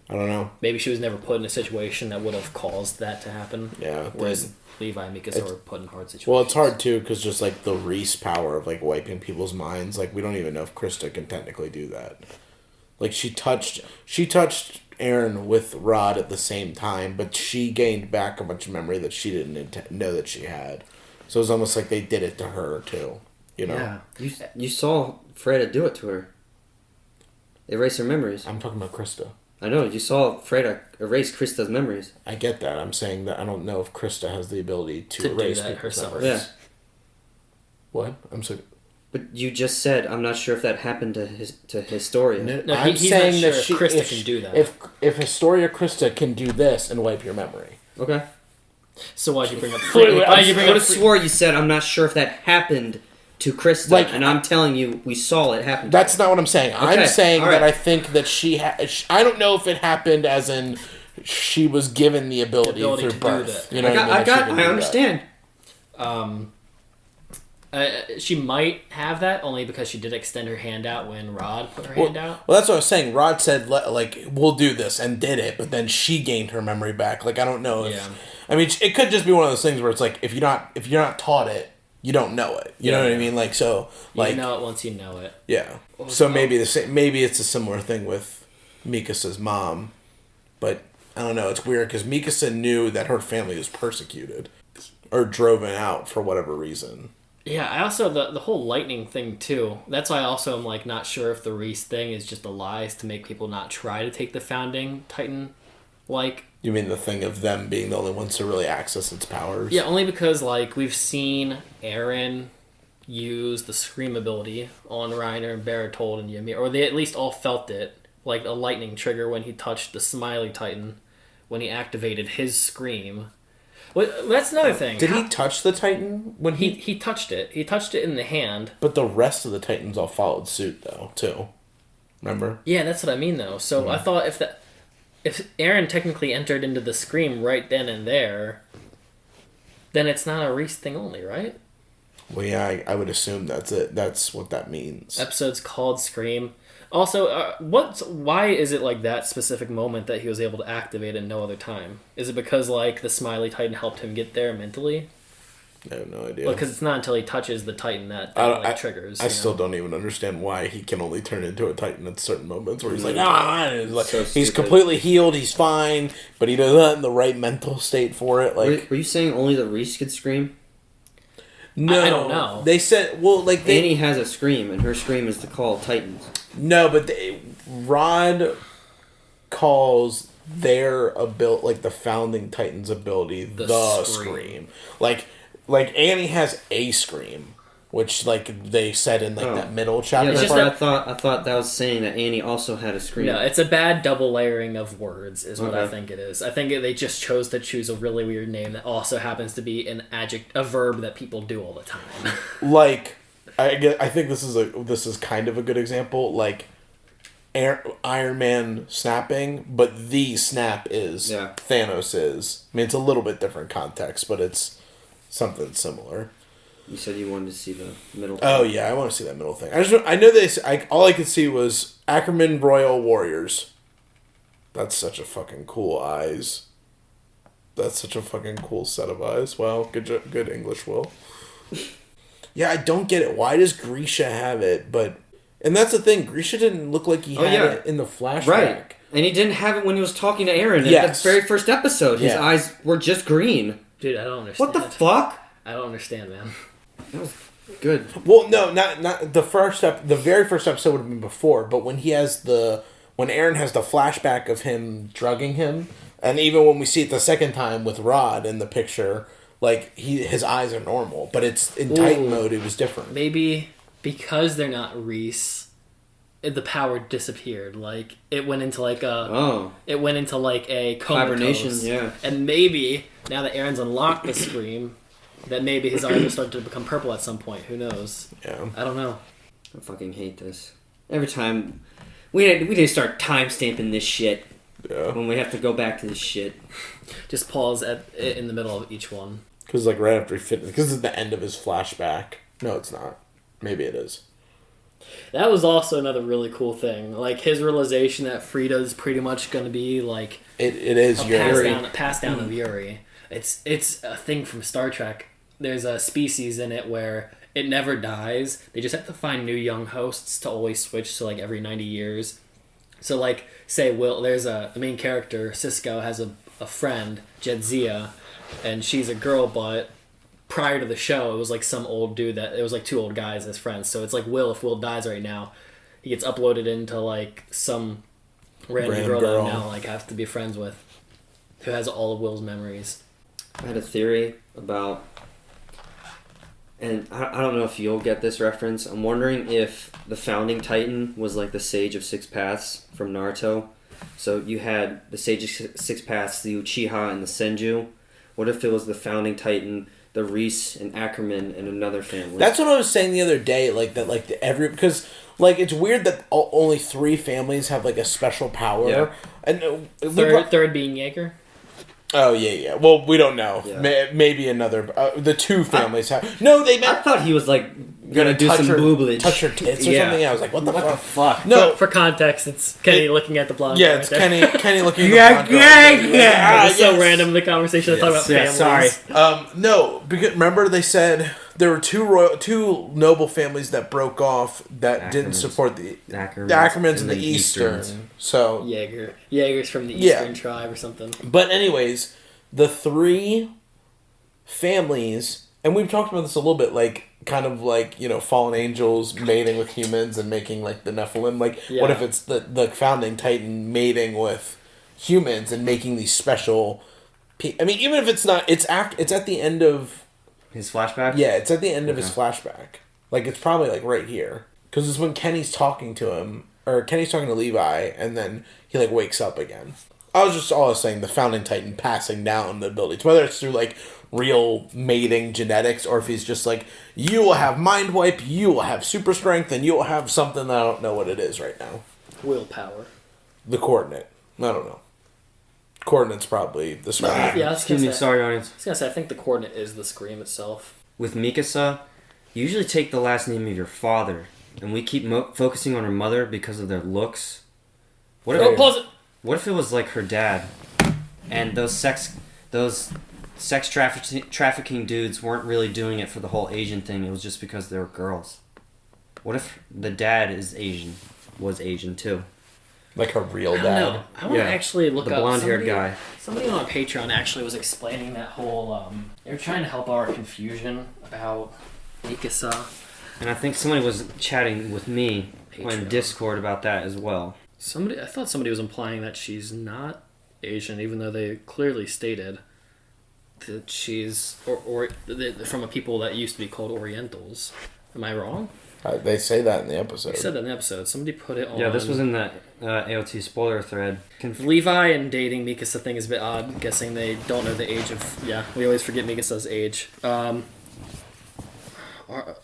[SPEAKER 3] I don't know.
[SPEAKER 1] Maybe she was never put in a situation that would have caused that to happen.
[SPEAKER 3] Yeah.
[SPEAKER 1] Whereas Levi and Mikasa were put in hard situations.
[SPEAKER 3] Well, it's hard, too, because just, like, the Reese power of, like, wiping people's minds, like, we don't even know if Krista can technically do that. Like, she touched Eren with Rod at the same time, but she gained back a bunch of memory that she didn't know that she had. So it was almost like they did it to her, too. You know?
[SPEAKER 2] Yeah. You saw Freda do it to her. Erase her memories.
[SPEAKER 3] I'm talking about Krista.
[SPEAKER 2] I know, you saw Freda erase Krista's memories.
[SPEAKER 3] I get that. I'm saying that I don't know if Krista has the ability to erase
[SPEAKER 1] do that
[SPEAKER 3] people's
[SPEAKER 1] herself.
[SPEAKER 3] memories.
[SPEAKER 2] Yeah.
[SPEAKER 3] What? I'm sorry.
[SPEAKER 2] But you just said, I'm not sure if that happened to Historia.
[SPEAKER 1] No,
[SPEAKER 3] I'm
[SPEAKER 1] he's
[SPEAKER 3] saying
[SPEAKER 1] not
[SPEAKER 3] that
[SPEAKER 1] sure if Krista can do that.
[SPEAKER 3] If Historia Krista can do this and wipe your memory.
[SPEAKER 2] Okay.
[SPEAKER 1] So why'd you bring up
[SPEAKER 2] I could have swore you said, I'm not sure if that happened to Krista,
[SPEAKER 3] Like,
[SPEAKER 2] and I'm telling you, we saw it happen.
[SPEAKER 3] That's not what I'm saying.
[SPEAKER 2] Okay,
[SPEAKER 3] I'm saying
[SPEAKER 2] all
[SPEAKER 3] that
[SPEAKER 2] right.
[SPEAKER 3] I think that I don't know if it happened as in she was given the ability
[SPEAKER 1] to
[SPEAKER 3] through
[SPEAKER 1] do
[SPEAKER 3] birth.
[SPEAKER 1] that.
[SPEAKER 3] You know what I mean?
[SPEAKER 2] I understand.
[SPEAKER 1] She might have that only because she did extend her hand out when Rod put her hand out.
[SPEAKER 3] Well, that's what I was saying. Rod said, like, we'll do this, and did it, but then she gained her memory back. Like, I don't know if...
[SPEAKER 1] Yeah.
[SPEAKER 3] I mean, it could just be one of those things where it's like, if you're not taught it, you don't know it. You know what I mean? Like, so... like,
[SPEAKER 1] you know it once you know it.
[SPEAKER 3] Yeah. So maybe it's a similar thing with Mikasa's mom, but I don't know. It's weird because Mikasa knew that her family was persecuted or driven out for whatever reason.
[SPEAKER 1] Yeah, I also the whole lightning thing too. That's why I also am like not sure if the Reese thing is just a lie to make people not try to take the founding Titan. Like,
[SPEAKER 3] you mean the thing of them being the only ones to really access its powers?
[SPEAKER 1] Yeah, only because like we've seen Eren use the Scream ability on Reiner and Barricades and Ymir, or they at least all felt it, like a lightning trigger when he touched the Smiley Titan, when he activated his Scream. Well, that's another thing.
[SPEAKER 3] Did he touch the Titan when
[SPEAKER 1] he touched it? He touched it in the hand.
[SPEAKER 3] But the rest of the Titans all followed suit, though, too. Remember?
[SPEAKER 1] Yeah, that's what I mean, though. So I thought if Eren technically entered into the Scream right then and there, then it's not a Reese thing only, right?
[SPEAKER 3] Well, yeah, I would assume that's it. That's what that means.
[SPEAKER 1] Episode's called Scream. Also, why is it like that specific moment that he was able to activate at no other time? Is it because like the Smiley Titan helped him get there mentally?
[SPEAKER 3] I have no idea.
[SPEAKER 1] Because it's not until he touches the Titan that triggers.
[SPEAKER 3] I still don't even understand why he can only turn into a Titan at certain moments where he's like, he's completely healed, he's fine, but he does not in the right mental state for it. Like,
[SPEAKER 2] were you saying only the Reese could scream?
[SPEAKER 3] No,
[SPEAKER 1] I don't know.
[SPEAKER 3] They said, well, like
[SPEAKER 2] Annie has a scream, and her scream is to call Titans.
[SPEAKER 3] No, but Rod calls their ability, like the founding Titans' ability, the scream. Like Annie has a scream, which like they said in like that middle chapter.
[SPEAKER 2] Yeah, that's what I thought that was saying that Annie also had a scream.
[SPEAKER 1] No, it's a bad double layering of words, is what I think it is. I think they just chose to choose a really weird name that also happens to be a verb that people do all the time.
[SPEAKER 3] Like, I think this is kind of a good example. Like, Iron Man snapping, but the snap is Thanos'. I mean, it's a little bit different context, but it's something similar.
[SPEAKER 2] You said you wanted to see the middle
[SPEAKER 3] thing. Oh, yeah, I want to see that middle thing. I know all I could see was Ackerman Royal Warriors. That's such a fucking cool eyes. That's such a fucking cool set of eyes. Wow, good English, Will. Yeah, I don't get it. Why does Grisha have it? And that's the thing. Grisha didn't look like he had it in the flashback.
[SPEAKER 2] Right. And he didn't have it when he was talking to Aaron at the very first episode. His eyes were just green.
[SPEAKER 1] Dude, I don't understand.
[SPEAKER 2] What the fuck?
[SPEAKER 1] I don't understand, man.
[SPEAKER 2] That was good.
[SPEAKER 3] Well, no, not the first the very first episode would have been before, but when Aaron has the flashback of him drugging him, and even when we see it the second time with Rod in the picture, like his eyes are normal, but it's in Titan mode it was different.
[SPEAKER 1] Maybe because they're not Reese, the power disappeared. Like it went into like a
[SPEAKER 2] hibernation,
[SPEAKER 1] comatose. And maybe now that Aaron's unlocked the scream, that maybe his eyes will start to become purple at some point. Who knows?
[SPEAKER 3] Yeah,
[SPEAKER 1] I don't know.
[SPEAKER 2] I fucking hate this. Every time we need to start time stamping this shit. Yeah. When we have to go back to this shit.
[SPEAKER 1] Just pause in the middle of each one.
[SPEAKER 3] Because like right after he finished, because it's the end of his flashback. No, it's not. Maybe it is.
[SPEAKER 1] That was also another really cool thing. Like his realization that Frida's pretty much going to be like
[SPEAKER 3] it is Yuri.
[SPEAKER 1] Pass down of Yuri. It's a thing from Star Trek. There's a species in it where it never dies. They just have to find new young hosts to always switch to like every 90 years. So like say there's the main character Cisco has a friend Jedzia, and she's a girl, but prior to the show, it was like some old dude it was like two old guys as friends. So it's like if Will dies right now, he gets uploaded into like some random girl that I now like have to be friends with, who has all of Will's memories.
[SPEAKER 2] I had a theory about, and I don't know if you'll get this reference. I'm wondering if the founding Titan was like the Sage of Six Paths from Naruto. So you had the Sage of Six Paths, the Uchiha, and the Senju. What if it was the founding Titan, the Reese and Ackerman, and another family?
[SPEAKER 3] That's what I was saying the other day. Like that, like because like it's weird that only 3 families have like a special power.
[SPEAKER 2] Yeah.
[SPEAKER 3] And
[SPEAKER 1] third being Jaeger.
[SPEAKER 3] Oh yeah. Well, we don't know.
[SPEAKER 2] Yeah.
[SPEAKER 3] Maybe another. The 2 families have. No, they meant.
[SPEAKER 2] I thought he was like gonna do some booblage,
[SPEAKER 3] touch her tits or something. I was like, what the fuck?
[SPEAKER 1] No, for context, it's Kenny looking at the blonde.
[SPEAKER 3] Yeah, it's Kenny looking at the blonde.
[SPEAKER 1] It's so random in the conversation to talk about families.
[SPEAKER 2] Sorry.
[SPEAKER 3] No, because remember they said there were two noble families that broke off that didn't support the Ackermans and the Eastern. So
[SPEAKER 1] Jaeger's from the Eastern tribe or something.
[SPEAKER 3] But anyways, the 3 families, and we've talked about this a little bit, like kind of like, fallen angels mating with humans and making like the Nephilim. Like, what if it's the founding Titan mating with humans and making these special? I mean, even if it's not, it's at the end of
[SPEAKER 2] his flashback.
[SPEAKER 3] Yeah, it's at the end of his flashback. Like it's probably like right here, because it's when Kenny's talking to him, or Kenny's talking to Levi, and then he like wakes up again. I was saying the founding Titan passing down the abilities, whether it's through like real mating genetics, or if he's just like, you will have mind wipe, you will have super strength, and you will have something that I don't know what it is right now.
[SPEAKER 1] Willpower.
[SPEAKER 3] The coordinate. I don't know. Coordinate's probably the scream.
[SPEAKER 2] Sorry, audience.
[SPEAKER 1] I was gonna say, I think the coordinate is the scream itself.
[SPEAKER 2] With Mikasa, you usually take the last name of your father, and we keep focusing on her mother because of their looks. What if it was like her dad, and those sex trafficking dudes weren't really doing it for the whole Asian thing? It was just because they were girls. What if the dad was Asian too?
[SPEAKER 3] Like her real dad.
[SPEAKER 1] I want to actually look up
[SPEAKER 2] the blonde-haired guy.
[SPEAKER 1] Somebody on Patreon actually was explaining that whole. They were trying to help our confusion about Mikasa.
[SPEAKER 2] And I think somebody was chatting with me on Discord about that as well.
[SPEAKER 1] I thought somebody was implying that she's not Asian, even though they clearly stated that she's from a people that used to be called Orientals. Am I wrong?
[SPEAKER 3] They say that in the episode.
[SPEAKER 1] They said that in the episode. Somebody put it on.
[SPEAKER 2] Yeah, this was in the AOT spoiler thread.
[SPEAKER 1] Levi and dating Mikasa thing is a bit odd. I'm guessing they don't know the age of. Yeah, we always forget Mikasa's age.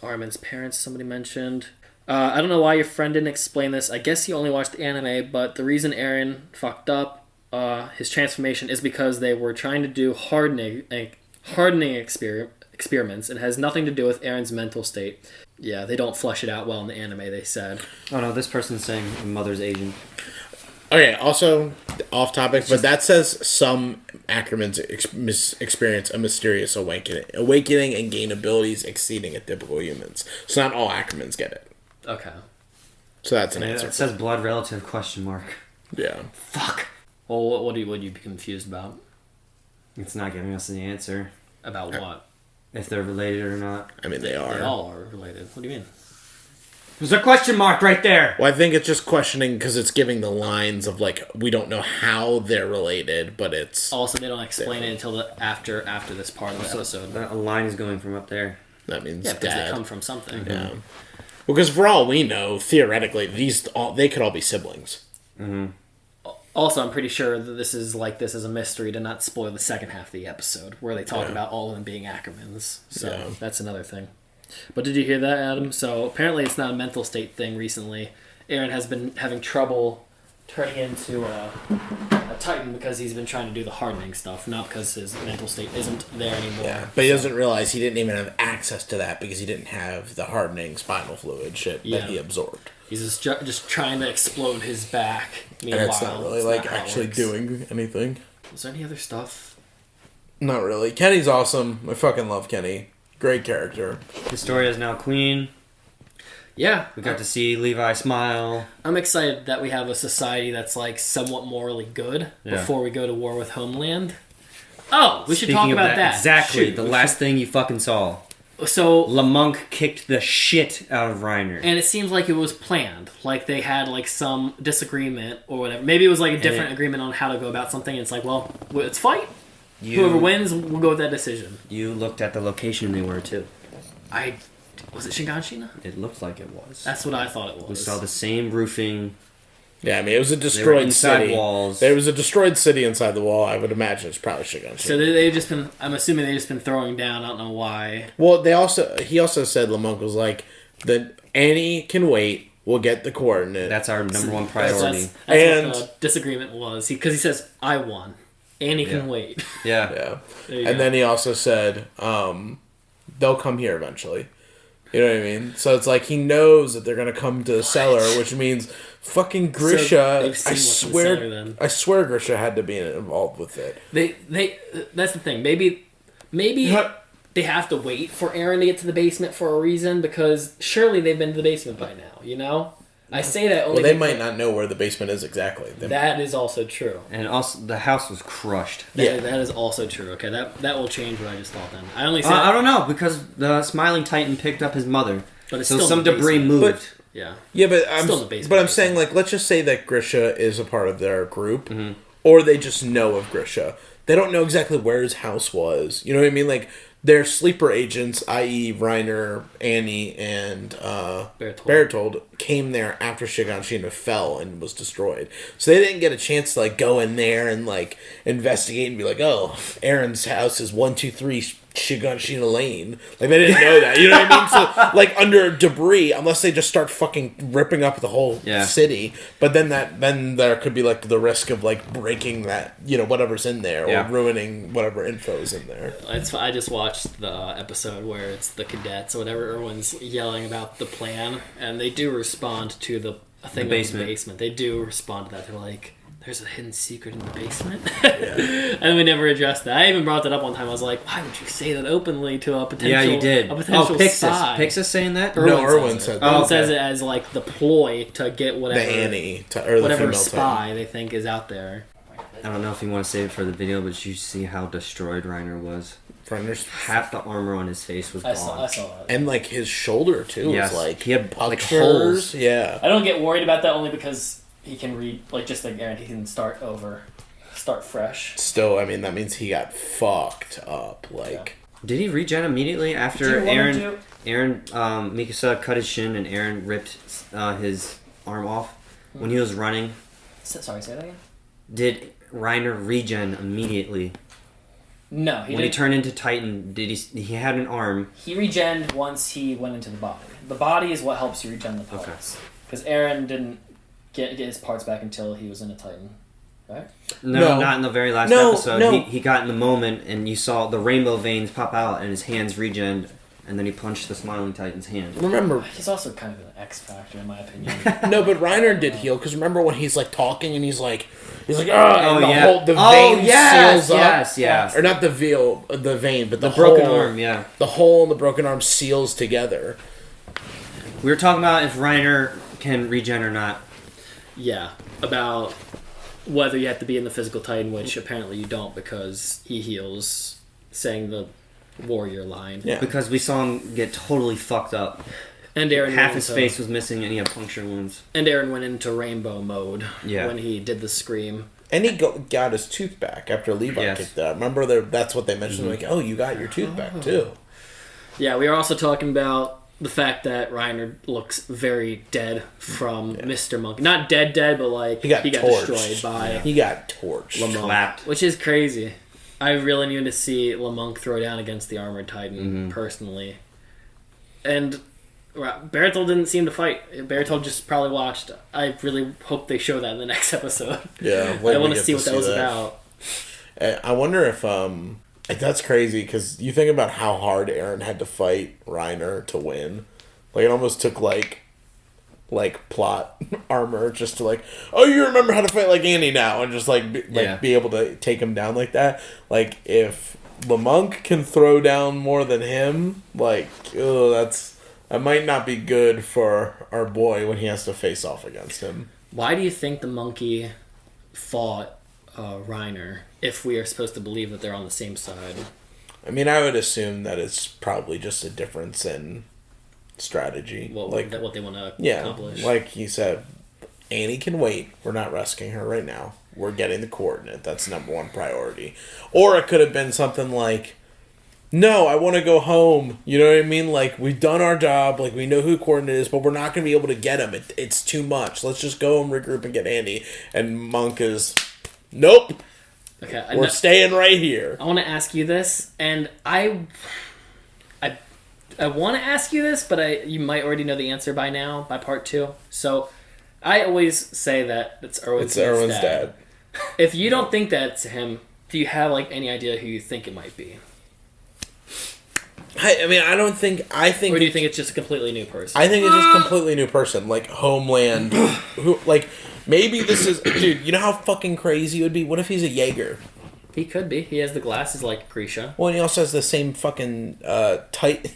[SPEAKER 1] Armin's parents, somebody mentioned. I don't know why your friend didn't explain this. I guess he only watched the anime, but the reason Eren fucked up his transformation is because they were trying to do hardening experiments, and has nothing to do with Eren's mental state. Yeah, they don't flesh it out well in the anime, they said.
[SPEAKER 2] Oh no, this person's saying the mother's Asian.
[SPEAKER 3] Okay, also off topic, but that says some Ackermans experience a mysterious awakening and gain abilities exceeding a typical humans. So not all Ackermans get it.
[SPEAKER 1] Okay.
[SPEAKER 3] So that's an answer.
[SPEAKER 2] It says blood relative question mark.
[SPEAKER 3] Yeah.
[SPEAKER 2] Fuck.
[SPEAKER 1] Well, what would you be confused about?
[SPEAKER 2] It's not giving us an answer.
[SPEAKER 1] About what?
[SPEAKER 2] If they're related or not.
[SPEAKER 3] I mean, they are.
[SPEAKER 1] They all are related. What do you mean?
[SPEAKER 2] There's a question mark right there.
[SPEAKER 3] Well, I think it's just questioning because it's giving the lines of like we don't know how they're related, but it's
[SPEAKER 1] Also, they don't explain it until after this part of the episode.
[SPEAKER 2] A line is going from up there.
[SPEAKER 3] that means
[SPEAKER 1] Yeah, because
[SPEAKER 3] dad.
[SPEAKER 1] they come from something.
[SPEAKER 3] Yeah. Because for all we know, theoretically, they could all be siblings.
[SPEAKER 2] Mm-hmm.
[SPEAKER 1] Also, I'm pretty sure that this is a mystery to not spoil the second half of the episode where they talk about all of them being Ackermans. So that's another thing. But did you hear that, Adam? So apparently it's not a mental state thing recently. Aaron has been having trouble turning into a Titan because he's been trying to do the hardening stuff, not because his mental state isn't there anymore.
[SPEAKER 3] Yeah, but he doesn't realize he didn't even have access to that because he didn't have the hardening spinal fluid shit that he absorbed.
[SPEAKER 1] He's just trying to explode his back. Meanwhile,
[SPEAKER 3] And it's not really like actually doing anything.
[SPEAKER 1] Is there any other stuff?
[SPEAKER 3] Not really. Kenny's awesome. I fucking love Kenny. Great character.
[SPEAKER 2] Historia's now queen.
[SPEAKER 1] Yeah.
[SPEAKER 2] We got to see Levi smile.
[SPEAKER 1] I'm excited that we have a society that's like somewhat morally good before we go to war with Homeland. Oh, we should talk about that.
[SPEAKER 2] Exactly.
[SPEAKER 1] Shoot.
[SPEAKER 2] The last thing you fucking saw.
[SPEAKER 1] So
[SPEAKER 2] Lamunk kicked the shit out of Reiner.
[SPEAKER 1] And it seems like it was planned. Like they had like some disagreement or whatever. Maybe it was like a different agreement on how to go about something. And it's like, well, let's fight. Whoever wins, we'll go with that decision.
[SPEAKER 2] You looked at the location they were too.
[SPEAKER 1] Was it Shiganshina?
[SPEAKER 2] It looked like it was.
[SPEAKER 1] That's what I thought it was.
[SPEAKER 2] We saw the same roofing.
[SPEAKER 3] Yeah, I mean, it was a destroyed city.
[SPEAKER 2] Walls.
[SPEAKER 3] There was a destroyed city inside the wall. I would imagine it's probably Shiganshina.
[SPEAKER 1] So they've just been, I'm assuming they've just been throwing down. I don't know why.
[SPEAKER 3] Well, he also said Lamunk was like, that Annie can wait. We'll get the coordinate.
[SPEAKER 2] That's our number one priority.
[SPEAKER 1] That's what the disagreement was. Because he says, I won. Annie can wait.
[SPEAKER 2] Yeah.
[SPEAKER 3] And then he also said, they'll come here eventually. You know what I mean? So it's like he knows that they're gonna come to the cellar, which means fucking Grisha. I swear Grisha had to be involved with it.
[SPEAKER 1] They that's the thing. Maybe they have to wait for Aaron to get to the basement for a reason because surely they've been to the basement by now. You know, I say that only.
[SPEAKER 3] Well, they might not know where the basement is exactly.
[SPEAKER 1] That is also true.
[SPEAKER 2] And also, the house was crushed.
[SPEAKER 1] That is also true. Okay, that will change what I just thought. Then I only said
[SPEAKER 2] I don't know because the Smiling Titan picked up his mother,
[SPEAKER 1] but it's
[SPEAKER 2] so
[SPEAKER 1] still
[SPEAKER 2] some debris moved.
[SPEAKER 1] Yeah,
[SPEAKER 3] but
[SPEAKER 1] still in the basement.
[SPEAKER 3] But I'm saying like let's just say that Grisha is a part of their group, or they just know of Grisha. They don't know exactly where his house was. You know what I mean? Like. Their sleeper agents, i.e. Reiner, Annie, and Bertold, came there after Shiganshina fell and was destroyed. So they didn't get a chance to like go in there and like investigate and be like, oh, Aaron's house is 123 Shiganshina Lane. Like they didn't know that. You know what I mean? So like under debris, unless they just start fucking ripping up the whole city. But then there could be like the risk of like breaking that, you know, whatever's in there or ruining whatever info is in there.
[SPEAKER 1] I just watched the episode where it's the cadets or whatever. Everyone's yelling about the plan, and they do respond to the thing in the basement. They do respond to that. They're like, there's a hidden secret in the basement. And we never addressed that. I even brought that up one time. I was like, why would you say that openly to a potential
[SPEAKER 2] Yeah, you did.
[SPEAKER 1] A potential spy?
[SPEAKER 2] Pixis saying that?
[SPEAKER 3] Irwin said that.
[SPEAKER 1] Irwin says it as like the ploy to get whatever
[SPEAKER 3] the Annie or the
[SPEAKER 1] whatever spy they think is out there.
[SPEAKER 2] I don't know if you want to save it for the video, but you see how destroyed Reiner was.
[SPEAKER 3] Reiner's
[SPEAKER 2] half the armor on his face was gone.
[SPEAKER 1] I saw that.
[SPEAKER 3] And like his shoulder too was like
[SPEAKER 2] he had
[SPEAKER 3] punctures.
[SPEAKER 2] Like holes.
[SPEAKER 3] Yeah.
[SPEAKER 1] I don't get worried about that only because he can read, like, just like Aaron, he can start fresh.
[SPEAKER 3] Still, I mean, that means he got fucked up. Like,
[SPEAKER 2] did he regen immediately after Aaron? Mikasa cut his shin and Aaron ripped his arm off when he was running.
[SPEAKER 1] Sorry, say that again.
[SPEAKER 2] Did Reiner regen immediately?
[SPEAKER 1] No,
[SPEAKER 2] when he turned into Titan, did he had an arm?
[SPEAKER 1] He regened once he went into the body. The body is what helps you regen the parts. Because Aaron didn't get his parts back until he was in a Titan, right?
[SPEAKER 2] No, not in the very last episode. No. He got in the moment, and you saw the rainbow veins pop out, and his hands regened and then he punched the Smiling Titan's hand.
[SPEAKER 3] Remember,
[SPEAKER 1] He's also kind of an X factor in my opinion.
[SPEAKER 3] no, but Reiner did heal because remember when he's like talking and he's like,
[SPEAKER 2] oh
[SPEAKER 3] and
[SPEAKER 2] yeah,
[SPEAKER 3] the vein seals up.
[SPEAKER 2] Yes.
[SPEAKER 3] Or not the vein, but the
[SPEAKER 2] broken
[SPEAKER 3] hole,
[SPEAKER 2] arm. Yeah,
[SPEAKER 3] the hole in the broken arm seals together.
[SPEAKER 2] we were talking about if Reiner can regen or not.
[SPEAKER 1] Yeah, about whether you have to be in the physical Titan, which apparently you don't because he heals, saying the warrior line.
[SPEAKER 3] Yeah.
[SPEAKER 2] Because we saw him get totally fucked up.
[SPEAKER 1] And Aaron
[SPEAKER 2] Half his face was missing and he had puncture wounds.
[SPEAKER 1] And Aaron went into rainbow mode
[SPEAKER 2] Yeah.
[SPEAKER 1] when he did the scream.
[SPEAKER 3] And he got his tooth back after Levi kicked out. Remember, that's what they mentioned. Like, oh, you got your tooth back too.
[SPEAKER 1] Yeah, we were also talking about the fact that Reiner looks very dead from Mr. Monk. Not dead, but like
[SPEAKER 3] He got torched.
[SPEAKER 1] destroyed by
[SPEAKER 3] He got torched.
[SPEAKER 1] Lamont,
[SPEAKER 2] Clapped.
[SPEAKER 1] which is crazy. I really needed to see Lamont throw down against the Armored Titan personally. And Barricades didn't seem to fight. Barricades just probably watched. I really hope they show that in the next episode.
[SPEAKER 3] Yeah,
[SPEAKER 1] I want to see what that was about.
[SPEAKER 3] I wonder if that's crazy because you think about how hard Aaron had to fight Reiner to win. Like it almost took like plot armor just to like, oh, you remember how to fight like Andy now, and just be able to take him down like that. Like if Lamont can throw down more than him, like that might not be good for our boy when he has to face off against him.
[SPEAKER 1] Why do you think the monkey fought Reiner if we are supposed to believe that they're on the same side?
[SPEAKER 3] I mean, I would assume that it's probably just a difference in strategy.
[SPEAKER 1] What they want to accomplish.
[SPEAKER 3] Like you said, Annie can wait. We're not rescuing her right now. We're getting the coordinate. That's number one priority. Or it could have been something like, no, I want to go home. You know what I mean? Like, we've done our job. Like, we know who coordinate is, but we're not going to be able to get him. It's too much. Let's just go and regroup and get Andy. And Monk is, nope.
[SPEAKER 1] Okay,
[SPEAKER 3] We're staying right here.
[SPEAKER 1] I want to ask you this, and I want to ask you this, but you might already know the answer by now, by part 2. So, I always say that it's Erwin's dad. If you don't think that's him, do you have like any idea who you think it might be?
[SPEAKER 3] I mean, I think...
[SPEAKER 1] Or do you think it's just a completely new person?
[SPEAKER 3] I think it's just a completely new person. Like, Homeland. Who, like, maybe this is... Dude, you know how fucking crazy it would be? What if he's a Jaeger?
[SPEAKER 1] He could be. He has the glasses like Grisha.
[SPEAKER 3] Well, and he also has the same fucking Titan.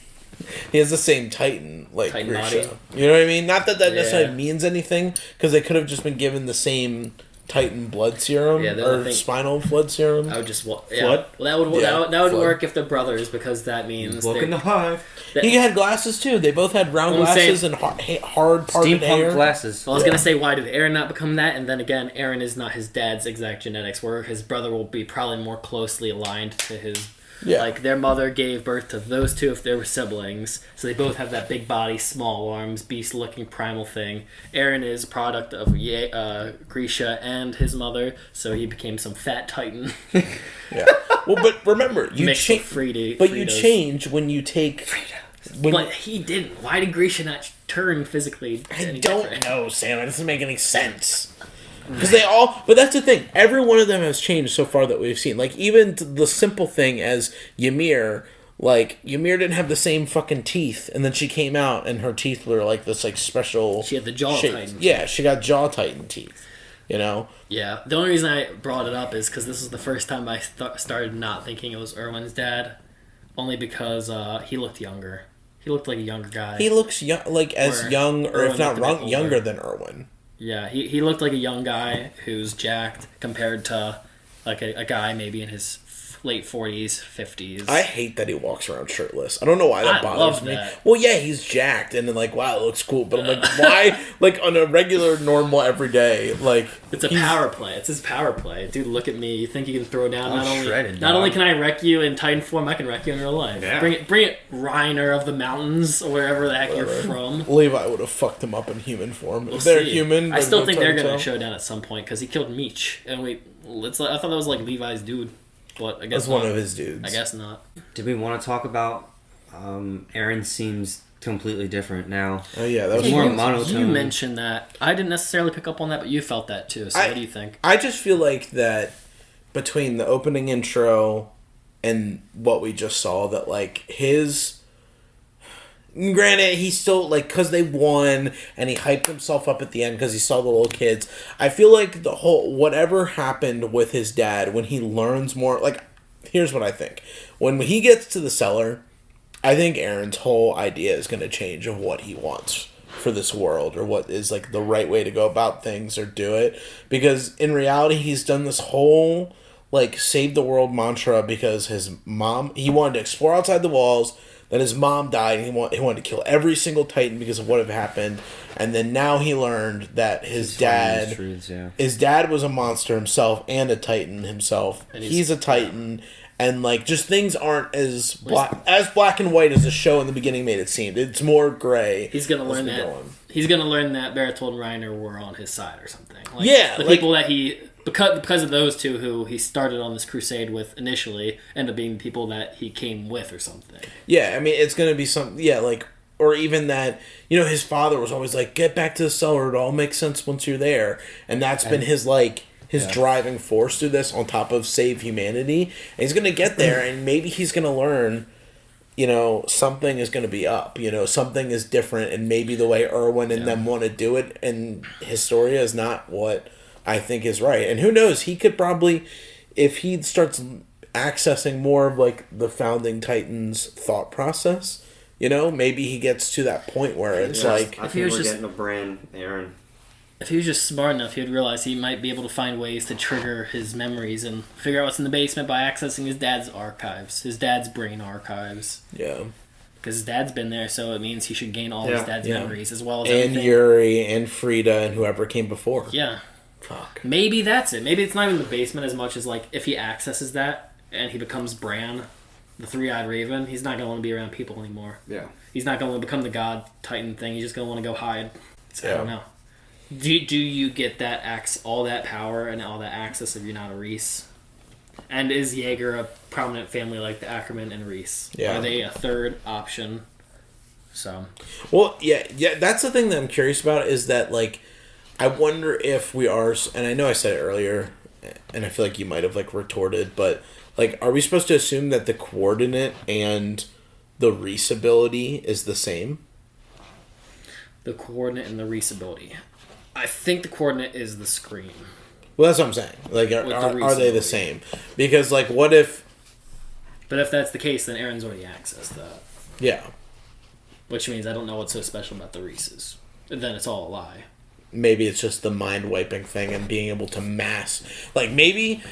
[SPEAKER 3] He has the same Titan, like
[SPEAKER 1] Titan
[SPEAKER 3] Grisha.
[SPEAKER 1] body.
[SPEAKER 3] You know what I mean? Not that necessarily means anything, because they could have just been given the same Titan blood serum or spinal blood serum.
[SPEAKER 1] I would just
[SPEAKER 3] Flood?
[SPEAKER 1] Well, that would
[SPEAKER 3] Flood.
[SPEAKER 1] work if they're brothers, because that means
[SPEAKER 2] Welcome to Hive.
[SPEAKER 3] He had glasses too. They both had round glasses and hard parted hair.
[SPEAKER 2] Glasses.
[SPEAKER 1] Well, I was gonna say, why did Aaron not become that? And then again, Aaron is not his dad's exact genetics, where his brother will be probably more closely aligned to his.
[SPEAKER 3] Yeah.
[SPEAKER 1] Like, their mother gave birth to those two if they were siblings. So they both have that big body, small arms, beast-looking primal thing. Aaron is a product of Grisha and his mother, so he became some fat titan.
[SPEAKER 3] Yeah. Well, but remember, you change. But you change when you take.
[SPEAKER 1] But he didn't. Why did Grisha not turn physically?
[SPEAKER 3] I don't know, Sam. It doesn't make any sense. Because but that's the thing. Every one of them has changed so far that we've seen. Like, even the simple thing as Ymir, like, Ymir didn't have the same fucking teeth, and then she came out, and her teeth were, like, this, like, special...
[SPEAKER 1] She had the jaw titan.
[SPEAKER 3] Yeah, she got jaw titan teeth, you know?
[SPEAKER 1] Yeah, the only reason I brought it up is because this was the first time I started not thinking it was Erwin's dad, only because he looked younger. He looked like a younger guy.
[SPEAKER 3] He looks young, like, as young, or if not younger than Erwin.
[SPEAKER 1] Yeah, he looked like a young guy who's jacked compared to like a guy maybe in his late 40s, 50s.
[SPEAKER 3] I hate that he walks around shirtless. I don't know why that bothers me.
[SPEAKER 1] That.
[SPEAKER 3] Well, yeah, he's jacked and then like, wow, it looks cool. But I'm like, why? Like on a regular, normal, everyday, like
[SPEAKER 1] it's a power play. It's his power play, dude. Look at me. You think you can throw down?
[SPEAKER 2] Not
[SPEAKER 1] only can I wreck you in Titan form, I can wreck you in real life.
[SPEAKER 2] Yeah.
[SPEAKER 1] Bring it, Reiner of the mountains, or wherever the heck you're from.
[SPEAKER 3] Levi would have fucked him up in human form.
[SPEAKER 1] We'll
[SPEAKER 3] if they're
[SPEAKER 1] see.
[SPEAKER 3] human,
[SPEAKER 1] I still think they're gonna show down at some point because he killed Meech, and I thought that was like Levi's dude. But I guess
[SPEAKER 3] that's one of his dudes.
[SPEAKER 1] I guess not.
[SPEAKER 2] Did we want to talk about Aaron seems completely different now?
[SPEAKER 3] Oh yeah, that was
[SPEAKER 2] more monotone.
[SPEAKER 1] You mentioned that. I didn't necessarily pick up on that, but you felt that too. So what do you think?
[SPEAKER 3] I just feel like that between the opening intro and what we just saw, that like his granted, he still, like, because they won, and he hyped himself up at the end because he saw the little kids. I feel like the whole, whatever happened with his dad, when he learns more, like, here's what I think. When he gets to the cellar, I think Aaron's whole idea is going to change of what he wants for this world, or what is, like, the right way to go about things or do it. Because in reality, he's done this whole, like, save the world mantra because his mom, he wanted to explore outside the walls. Then his mom died, and he wanted to kill every single Titan because of what had happened. And then now he learned that his dad was a monster himself and a Titan himself. And he's a Titan, and, like, just things aren't as black and white as the show in the beginning made it seem. It's more gray.
[SPEAKER 1] He's gonna learn that. He's gonna learn that Bertold and Reiner were on his side or something. Like,
[SPEAKER 3] yeah,
[SPEAKER 1] the people that he. Because of those two who he started on this crusade with initially end up being the people that he came with or something.
[SPEAKER 3] Yeah, I mean, it's going to be some... Yeah, like... Or even that, you know, his father was always like, get back to the cellar. It all makes sense once you're there. And that's been his, like... His driving force through this on top of save humanity. And he's going to get there, and maybe he's going to learn... You know, something is going to be up. You know, something is different, and maybe the way Erwin and them want to do it in Historia is not what... I think is right. And who knows, he could probably, if he starts accessing more of, like, the founding Titans thought process, you know, maybe he gets to that point where it's like...
[SPEAKER 2] I think we're getting a brand, Aaron.
[SPEAKER 1] If he was just smart enough, he'd realize he might be able to find ways to trigger his memories and figure out what's in the basement by accessing his dad's archives, his dad's brain archives.
[SPEAKER 3] Yeah.
[SPEAKER 1] Because his dad's been there, so it means he should gain all his dad's memories as well as
[SPEAKER 3] and
[SPEAKER 1] everything.
[SPEAKER 3] Yuri and Frida and whoever came before.
[SPEAKER 1] Yeah.
[SPEAKER 3] Fuck.
[SPEAKER 1] Maybe that's it. Maybe it's not even the basement as much as, like, if he accesses that and he becomes Bran, the three-eyed raven, he's not going to want to be around people anymore.
[SPEAKER 2] Yeah.
[SPEAKER 1] He's not going to become the god Titan thing. He's just going to want to go hide. So,
[SPEAKER 3] yeah.
[SPEAKER 1] I don't know. Do you get that all that power and all that access if you're not a Reese? And is Jaeger a prominent family like the Ackerman and Reese?
[SPEAKER 3] Yeah.
[SPEAKER 1] Are they a third option? So.
[SPEAKER 3] Well, yeah. That's the thing that I'm curious about is that, like, I wonder if we are, and I know I said it earlier, and I feel like you might have, like, retorted, but, like, are we supposed to assume that the coordinate and the Reese ability is the same?
[SPEAKER 1] The coordinate and the Reese ability. I think the coordinate is the screen.
[SPEAKER 3] Well, that's what I'm saying. Like, are they the same? Because, like, what if...
[SPEAKER 1] But if that's the case, then Aaron's already accessed that.
[SPEAKER 3] Yeah.
[SPEAKER 1] Which means I don't know what's so special about the Reeses. Then it's all a lie.
[SPEAKER 3] Maybe it's just the mind-wiping thing and being able to mass... Like, maybe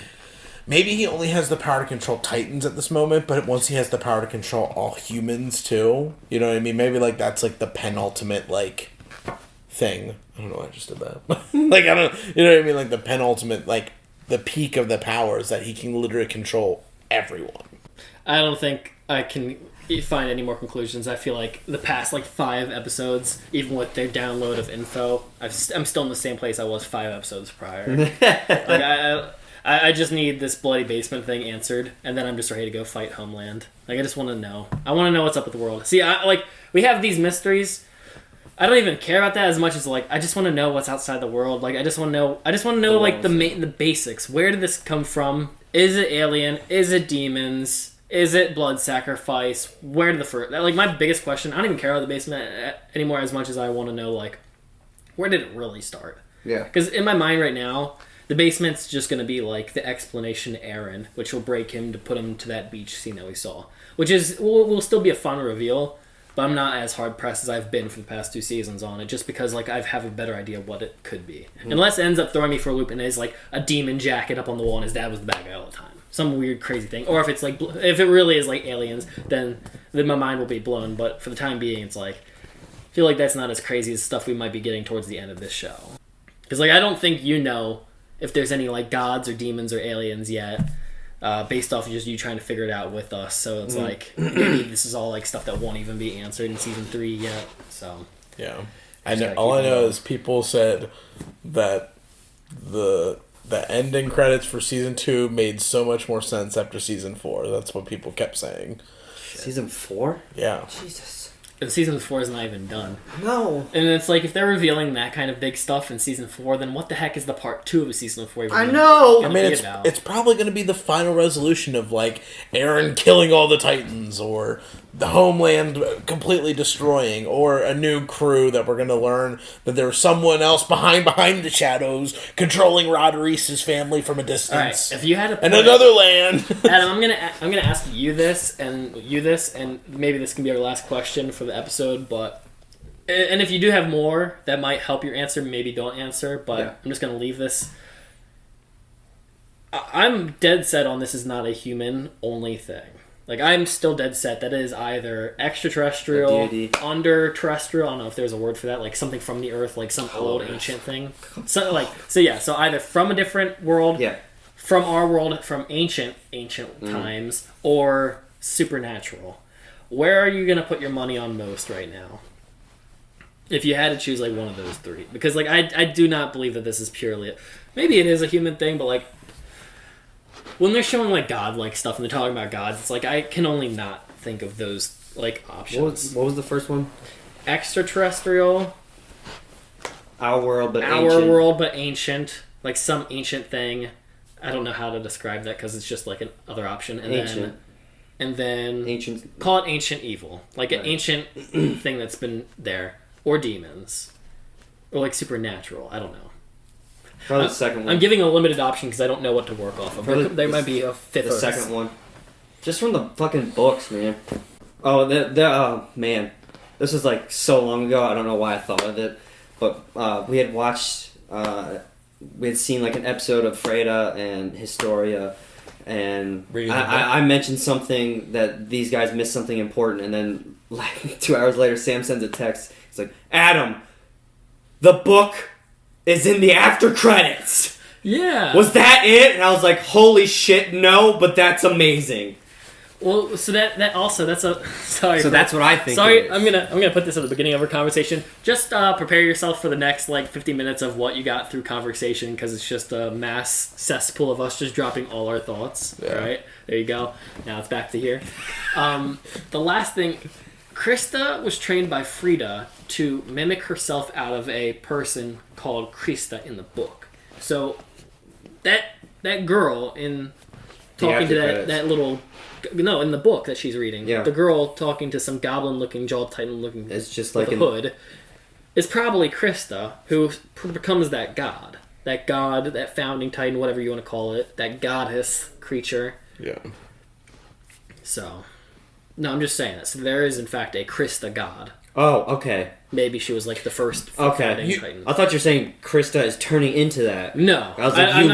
[SPEAKER 3] he only has the power to control Titans at this moment, but once he has the power to control all humans, too, you know what I mean? Maybe, like, that's, like, the penultimate, like, thing. I don't know why I just did that. Like, I don't... You know what I mean? Like, the penultimate, like, the peak of the powers that he can literally control everyone.
[SPEAKER 1] I don't think I can find any more conclusions. I feel like the past, like, 5 episodes, even with their download of info, I'm still in the same place I was 5 episodes prior. Like, I just need this bloody basement thing answered, and then I'm just ready to go fight Homeland. Like, I just want to know. I want to know what's up with the world. See, we have these mysteries. I don't even care about that as much as, like, I just want to know what's outside the world. Like, I just want to know like the basics. Where did this come from? Is it alien? Is it demons? Is it blood sacrifice? Where did the first... Like, my biggest question... I don't even care about the basement anymore as much as I want to know, like, where did it really start?
[SPEAKER 2] Yeah.
[SPEAKER 1] Because in my mind right now, the basement's just going to be, like, the explanation to Aaron, which will break him to put him to that beach scene that we saw. Which will still be a fun reveal, but I'm not as hard-pressed as I've been for the past 2 seasons on it, just because, like, I have a better idea of what it could be. Unless it ends up throwing me for a loop and is, like, a demon jacket up on the wall and his dad was the bad guy all the time. Some weird, crazy thing. Or if it's like, if it really is like aliens, then my mind will be blown. But for the time being, it's like, I feel like that's not as crazy as stuff we might be getting towards the end of this show. Because, like, I don't think you know if there's any, like, gods or demons or aliens yet, based off of just you trying to figure it out with us. So it's like, maybe this is all, like, stuff that won't even be answered in season 3 yet. So
[SPEAKER 3] yeah, all I know is people said that the ending credits for season 2 made so much more sense after season 4. That's what people kept saying.
[SPEAKER 2] Season 4?
[SPEAKER 3] Yeah.
[SPEAKER 2] Jesus.
[SPEAKER 1] And season 4 is not even done.
[SPEAKER 2] No.
[SPEAKER 1] And it's like, if they're revealing that kind of big stuff in season 4, then what the heck is the part 2 of season 4?
[SPEAKER 2] I know!
[SPEAKER 3] I mean, it's probably going to be the final resolution of, like, Aaron killing all the Titans, or the homeland completely destroying, or a new crew that we're going to learn that there was someone else behind the shadows controlling Roderice's family from a distance.
[SPEAKER 1] All right, if you had to
[SPEAKER 3] and another land.
[SPEAKER 1] Adam, I'm gonna ask you this, and maybe this can be our last question for the episode. But and if you do have more that might help your answer, maybe don't answer. But
[SPEAKER 2] Yeah.
[SPEAKER 1] I'm just gonna leave this. I'm dead set on this is not a human only thing. Like, I'm still dead set that it is either extraterrestrial, under terrestrial. I don't know if there's a word for that. Like something from the Earth, like some old ancient thing. So either from a different world.
[SPEAKER 2] Yeah.
[SPEAKER 1] From our world, from ancient times, or supernatural. Where are you going to put your money on most right now? If you had to choose, like, one of those three. Because, like, I do not believe that this is purely... Maybe it is a human thing, but, like, when they're showing, like, God-like stuff and they're talking about gods, it's like, I can only not think of those, like, options.
[SPEAKER 2] What was the first one?
[SPEAKER 1] Extraterrestrial.
[SPEAKER 2] Our world, but
[SPEAKER 1] Our
[SPEAKER 2] ancient.
[SPEAKER 1] world, but ancient. Like, some ancient thing. I don't know how to describe that because it's just like an other option. And
[SPEAKER 2] Ancient.
[SPEAKER 1] then
[SPEAKER 2] Ancient.
[SPEAKER 1] call it ancient evil, like an ancient thing that's been there, or demons, or like supernatural. I don't know.
[SPEAKER 2] Probably the second one.
[SPEAKER 1] I'm giving a limited option because I don't know what to work off of.
[SPEAKER 2] Probably
[SPEAKER 1] There might be a fifth.
[SPEAKER 2] The
[SPEAKER 1] or
[SPEAKER 2] second one. Just from the fucking books, man. Oh, oh, man. This was like so long ago, I don't know why I thought of it. But we had watched, we had seen like an episode of Freda and Historia. And I mentioned something that these guys missed something important. And then like 2 hours later, Sam sends a text. He's like, Adam, the book is in the after credits.
[SPEAKER 1] Yeah.
[SPEAKER 2] Was that it? And I was like, holy shit, no, but that's amazing.
[SPEAKER 1] Well, so that's a sorry.
[SPEAKER 2] So that's what I think.
[SPEAKER 1] Sorry, I'm gonna put this at the beginning of our conversation. Just prepare yourself for the next like 50 minutes of what you got through conversation because it's just a mass cesspool of us just dropping all our thoughts. Yeah. All right, there you go. Now it's back to here. The last thing, Krista was trained by Frida to mimic herself out of a person called Krista in the book. So that girl in talking to that little. No, in the book that she's reading, the girl talking to some goblin-looking, jaw titan-looking,
[SPEAKER 2] it's just like
[SPEAKER 1] a hood, is probably Krista, who becomes that god, that founding titan, whatever you want to call it, that goddess creature.
[SPEAKER 3] Yeah.
[SPEAKER 1] So, no, I'm just saying that. So there is, in fact, a Krista god.
[SPEAKER 2] Oh, okay.
[SPEAKER 1] Maybe she was like the first founding titan.
[SPEAKER 2] I thought you were saying Krista is turning into that.
[SPEAKER 1] No,
[SPEAKER 2] I was like, I'm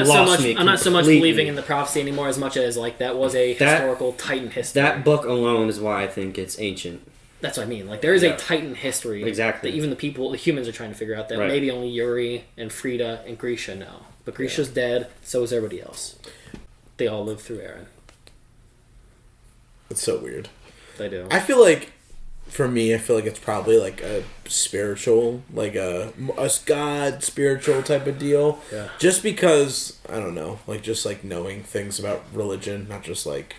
[SPEAKER 1] not so much believing in the prophecy anymore as much as like that was a historical titan history.
[SPEAKER 2] That book alone is why I think it's ancient.
[SPEAKER 1] That's what I mean. Like there is a titan history.
[SPEAKER 2] Exactly.
[SPEAKER 1] That even the humans are trying to figure out that maybe only Yuri and Frida and Grisha know. But Grisha's dead, so is everybody else. They all live through Eren.
[SPEAKER 3] It's so weird.
[SPEAKER 1] They do.
[SPEAKER 3] I feel like it's probably like a spiritual, like a god spiritual type of deal.
[SPEAKER 1] Yeah.
[SPEAKER 3] Just because, I don't know, like just like knowing things about religion, not just like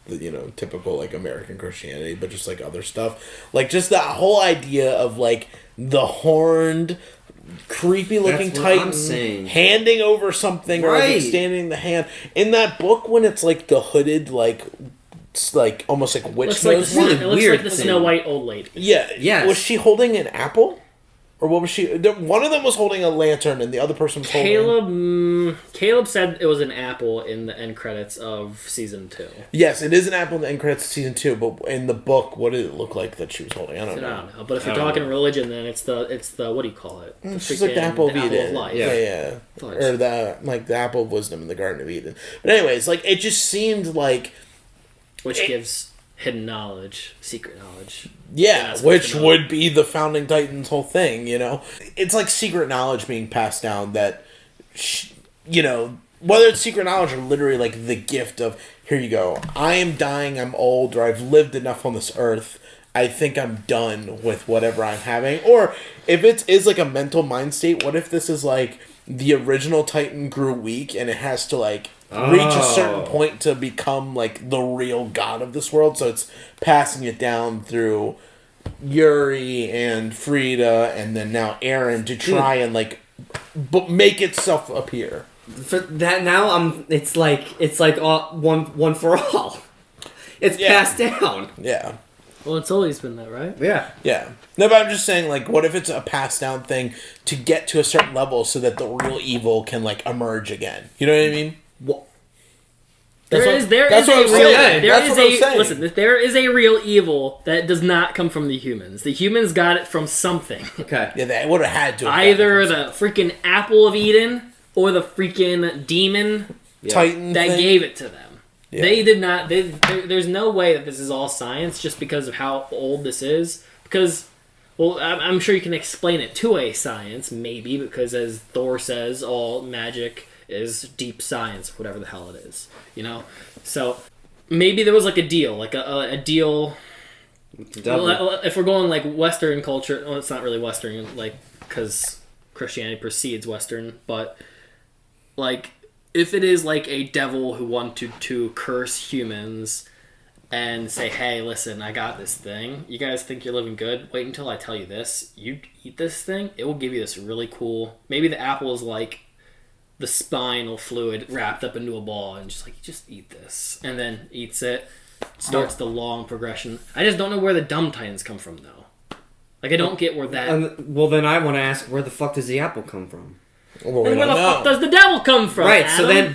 [SPEAKER 3] the, typical like American Christianity, but just like other stuff. Like just that whole idea of like the horned, creepy looking titan handing over something or like extending the hand. In that book when it's like the hooded it's like almost like witch nose.
[SPEAKER 1] It looks like the Snow White old lady.
[SPEAKER 3] Yeah.
[SPEAKER 2] Yes.
[SPEAKER 3] Was she holding an apple? Or what was she? One of them was holding a lantern and the other person was holding...
[SPEAKER 1] Caleb said it was an apple in the end credits of season 2.
[SPEAKER 3] Yes, it is an apple in the end credits of season 2, but in the book, what did it look like that she was holding? I don't know.
[SPEAKER 1] But if you're talking religion, then it's the what do you call it?
[SPEAKER 3] It's like the apple of Eden.
[SPEAKER 1] Of life.
[SPEAKER 3] Yeah. Or the apple of wisdom in the Garden of Eden. But anyways, like it just seemed like...
[SPEAKER 1] Which gives hidden knowledge, secret knowledge.
[SPEAKER 3] Yeah, which would be the Founding Titans' whole thing, It's like secret knowledge being passed down that, whether it's secret knowledge or literally like the gift of, here you go, I am dying, I'm old, or I've lived enough on this earth, I think I'm done with whatever I'm having. Or if it is like a mental mind state, what if this is like the original Titan grew weak and it has to like reach a certain point to become like the real god of this world, so it's passing it down through Yuri and Frida and then now Eren to try and like make itself appear.
[SPEAKER 2] For that now, it's like all, one for all. It's passed down.
[SPEAKER 3] Yeah.
[SPEAKER 1] Well, it's always been that, right?
[SPEAKER 2] Yeah.
[SPEAKER 3] Yeah. No, but I'm just saying, like, what if it's a passed down thing to get to a certain level so that the real evil can, like, emerge again? You know what I mean?
[SPEAKER 1] Well,
[SPEAKER 3] That's
[SPEAKER 1] there
[SPEAKER 3] what-
[SPEAKER 1] is
[SPEAKER 3] that's
[SPEAKER 1] a
[SPEAKER 3] what I'm
[SPEAKER 1] real
[SPEAKER 3] saying.
[SPEAKER 1] there
[SPEAKER 3] That's
[SPEAKER 1] is
[SPEAKER 3] what I'm
[SPEAKER 1] a
[SPEAKER 3] saying.
[SPEAKER 1] listen. There is a real evil that does not come from the humans. The humans got it from something.
[SPEAKER 2] Okay.
[SPEAKER 3] Yeah, they would have had to. have
[SPEAKER 1] Either
[SPEAKER 3] gotten
[SPEAKER 1] the freaking apple of Eden or the freaking demon
[SPEAKER 3] Titan
[SPEAKER 1] that
[SPEAKER 3] thing.
[SPEAKER 1] gave it to them.
[SPEAKER 3] Yeah.
[SPEAKER 1] They did not. There's no way that this is all science just because of how old this is. Because, well, I'm sure you can explain it to a science, maybe, because as Thor says, all magic is deep science, whatever the hell it is. You know? So, maybe there was like a deal. Like a deal. Well, if we're going like Western culture, well, it's not really Western, like, because Christianity precedes Western, but like, if it is like a devil who wanted to curse humans and say, hey, listen, I got this thing. You guys think you're living good? Wait until I tell you this. You eat this thing, it will give you this really cool... Maybe the apple is like the spinal fluid wrapped up into a ball and just eat this. And then eats it. Starts the long progression. I just don't know where the dumb titans come from, though. Like, I don't get where that...
[SPEAKER 2] Well, then I want to ask, where the fuck does the apple come from?
[SPEAKER 3] Well, we
[SPEAKER 1] And where
[SPEAKER 3] don't
[SPEAKER 1] the
[SPEAKER 3] know.
[SPEAKER 1] fuck does the devil come from,
[SPEAKER 2] Right,
[SPEAKER 1] Adam?
[SPEAKER 2] so then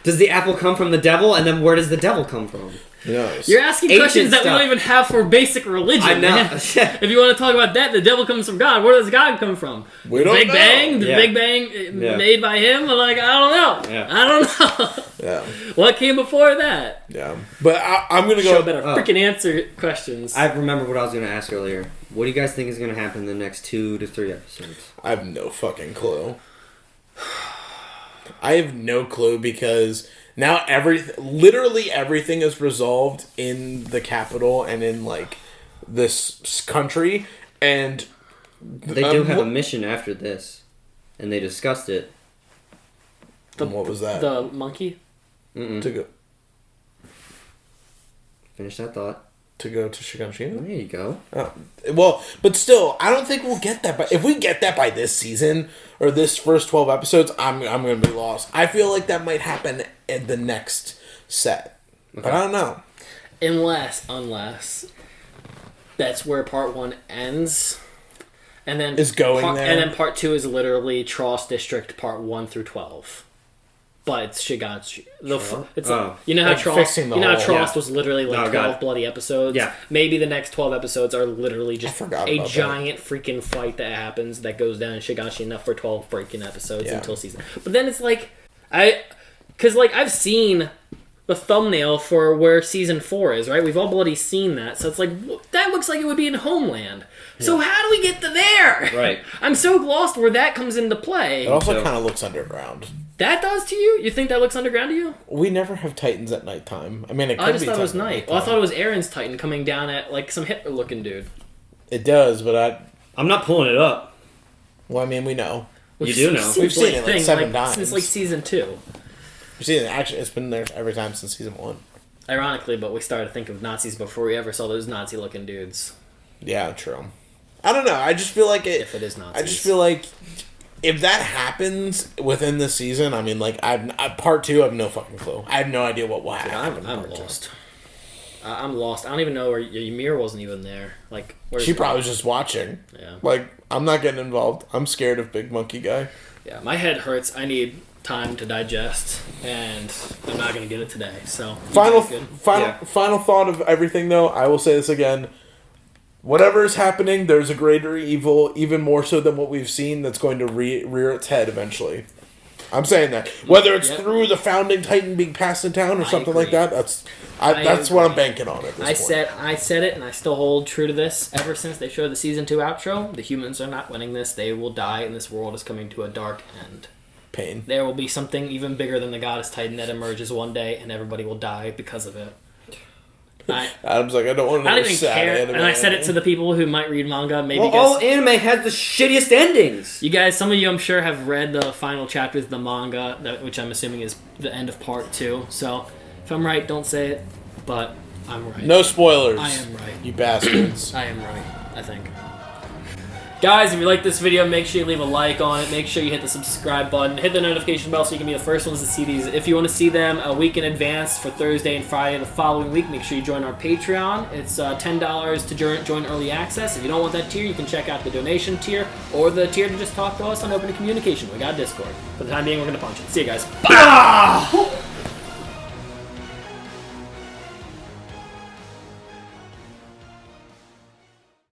[SPEAKER 2] does the apple come from the devil, and then where does the devil come from?
[SPEAKER 3] Who knows?
[SPEAKER 1] You're asking
[SPEAKER 2] Ancient
[SPEAKER 1] questions that we
[SPEAKER 2] stuff.
[SPEAKER 1] don't even have for basic religion.
[SPEAKER 2] I know.
[SPEAKER 1] Man. If you want to talk about that, the devil comes from God. Where does God come from?
[SPEAKER 3] We don't
[SPEAKER 1] Big
[SPEAKER 3] know.
[SPEAKER 1] Bang? The
[SPEAKER 2] Yeah.
[SPEAKER 1] Big Bang made by him? Like, I don't know.
[SPEAKER 2] Yeah.
[SPEAKER 1] I don't know.
[SPEAKER 3] Yeah,
[SPEAKER 1] What came before that?
[SPEAKER 3] yeah. But I'm going to
[SPEAKER 1] Show
[SPEAKER 3] go...
[SPEAKER 1] better freaking answer questions.
[SPEAKER 2] I remember what I was going to ask earlier. What do you guys think is going to happen in the next 2 to 3 episodes?
[SPEAKER 3] I have no fucking clue. I have no clue because now literally everything is resolved in the capital and in like this country, and
[SPEAKER 2] They do have a mission after this, and they discussed it.
[SPEAKER 3] what was that?
[SPEAKER 1] The monkey?
[SPEAKER 3] To go
[SPEAKER 2] Finish that thought.
[SPEAKER 3] to Shiganshina?
[SPEAKER 2] There you go.
[SPEAKER 3] Oh. Well, but still, I don't think we'll get that. But if we get that by this season or this first 12 episodes, I'm going to be lost. I feel like that might happen in the next set, but I don't know.
[SPEAKER 1] Unless that's where part 1 ends. And then
[SPEAKER 3] Is going there?
[SPEAKER 1] And then part 2 is literally Tross District part 1 through 12. But it's Shigatsu. It's you know how
[SPEAKER 3] Like fixing the whole-
[SPEAKER 1] Trost was literally like
[SPEAKER 2] No, got
[SPEAKER 1] 12
[SPEAKER 2] it.
[SPEAKER 1] bloody episodes.
[SPEAKER 2] Yeah.
[SPEAKER 1] Maybe the next 12 episodes are literally just
[SPEAKER 3] forgot
[SPEAKER 1] a
[SPEAKER 3] about that.
[SPEAKER 1] giant freaking fight that happens that goes down in Shigatsu enough for 12 breaking episodes
[SPEAKER 3] Yeah.
[SPEAKER 1] until season. But then it's like because like I've seen the thumbnail for where season 4 is, right? We've all bloody seen that, so it's like that looks like it would be in Homeland. So how do we get to there?
[SPEAKER 2] Right.
[SPEAKER 1] I'm so lost where that comes into play.
[SPEAKER 3] It also
[SPEAKER 2] So-
[SPEAKER 3] kind of looks underground.
[SPEAKER 1] That does to you? You think that looks underground to you?
[SPEAKER 3] We never have Titans at nighttime. I mean, it could
[SPEAKER 1] I just
[SPEAKER 3] be
[SPEAKER 1] thought it was
[SPEAKER 3] Titan at
[SPEAKER 1] night. Well, I
[SPEAKER 3] nighttime.
[SPEAKER 1] thought it was Aaron's Titan coming down at like some Hitler-looking dude.
[SPEAKER 3] It does, but
[SPEAKER 2] I'm not pulling it up.
[SPEAKER 3] well, I mean, we know.
[SPEAKER 2] You do know.
[SPEAKER 3] We've seen it, like, 7 times.
[SPEAKER 1] Since like season 2.
[SPEAKER 3] We've seen it. Actually, it's been there every time since season 1.
[SPEAKER 1] Ironically, but we started to think of Nazis before we ever saw those Nazi-looking dudes.
[SPEAKER 3] Yeah, true. I don't know. I just feel like it.
[SPEAKER 1] If it is Nazis.
[SPEAKER 3] I just feel like if that happens within the season, I mean, like part 2, I have no fucking clue. I have no idea what will happen. in
[SPEAKER 1] I'm
[SPEAKER 3] part 2.
[SPEAKER 1] lost. I'm lost. I don't even know where Ymir wasn't even there. Like, where's
[SPEAKER 3] She probably was just watching.
[SPEAKER 1] Yeah.
[SPEAKER 3] Like, I'm not getting involved. I'm scared of Big Monkey Guy.
[SPEAKER 1] Yeah, my head hurts. I need time to digest, and I'm not gonna get it today. So
[SPEAKER 3] Final
[SPEAKER 2] Yeah.
[SPEAKER 3] thought of everything, though. I will say this again. Whatever is happening, there's a greater evil, even more so than what we've seen, that's going to rear its head eventually. I'm saying that. Whether it's
[SPEAKER 1] Yep.
[SPEAKER 3] through the founding titan being passed in town or
[SPEAKER 1] I
[SPEAKER 3] something like
[SPEAKER 1] agree.
[SPEAKER 3] that, that's what I'm banking on at this point.
[SPEAKER 1] I said it, and I still hold true to this. Ever since they showed the season 2 outro, the humans are not winning this. They will die, and this world is coming to a dark end.
[SPEAKER 3] Pain.
[SPEAKER 1] There will be something even bigger than the Goddess Titan that emerges one day, and everybody will die because of it.
[SPEAKER 3] Adam's like, I don't want to
[SPEAKER 1] I
[SPEAKER 3] know
[SPEAKER 1] don't even
[SPEAKER 3] sad
[SPEAKER 1] care.
[SPEAKER 3] anime.
[SPEAKER 1] And I said it to the people who might read manga. Maybe
[SPEAKER 2] Well,
[SPEAKER 1] guess,
[SPEAKER 2] all anime has the shittiest endings.
[SPEAKER 1] you guys, some of you I'm sure have read the final chapters of the manga, which I'm assuming is the end of part 2. So if I'm right, don't say it, but I'm right.
[SPEAKER 3] No spoilers.
[SPEAKER 1] I am right.
[SPEAKER 3] You bastards.
[SPEAKER 1] I am right, I think. Guys, if you like this video, make sure you leave a like on it. Make sure you hit the subscribe button. Hit the notification bell so you can be the first ones to see these. If you want to see them a week in advance for Thursday and Friday the following week, make sure you join our Patreon. It's $10 to join early access. If you don't want that tier, you can check out the donation tier or the tier to just talk to us on open communication. We got Discord. For the time being, we're going to punch it. See you guys. Bye!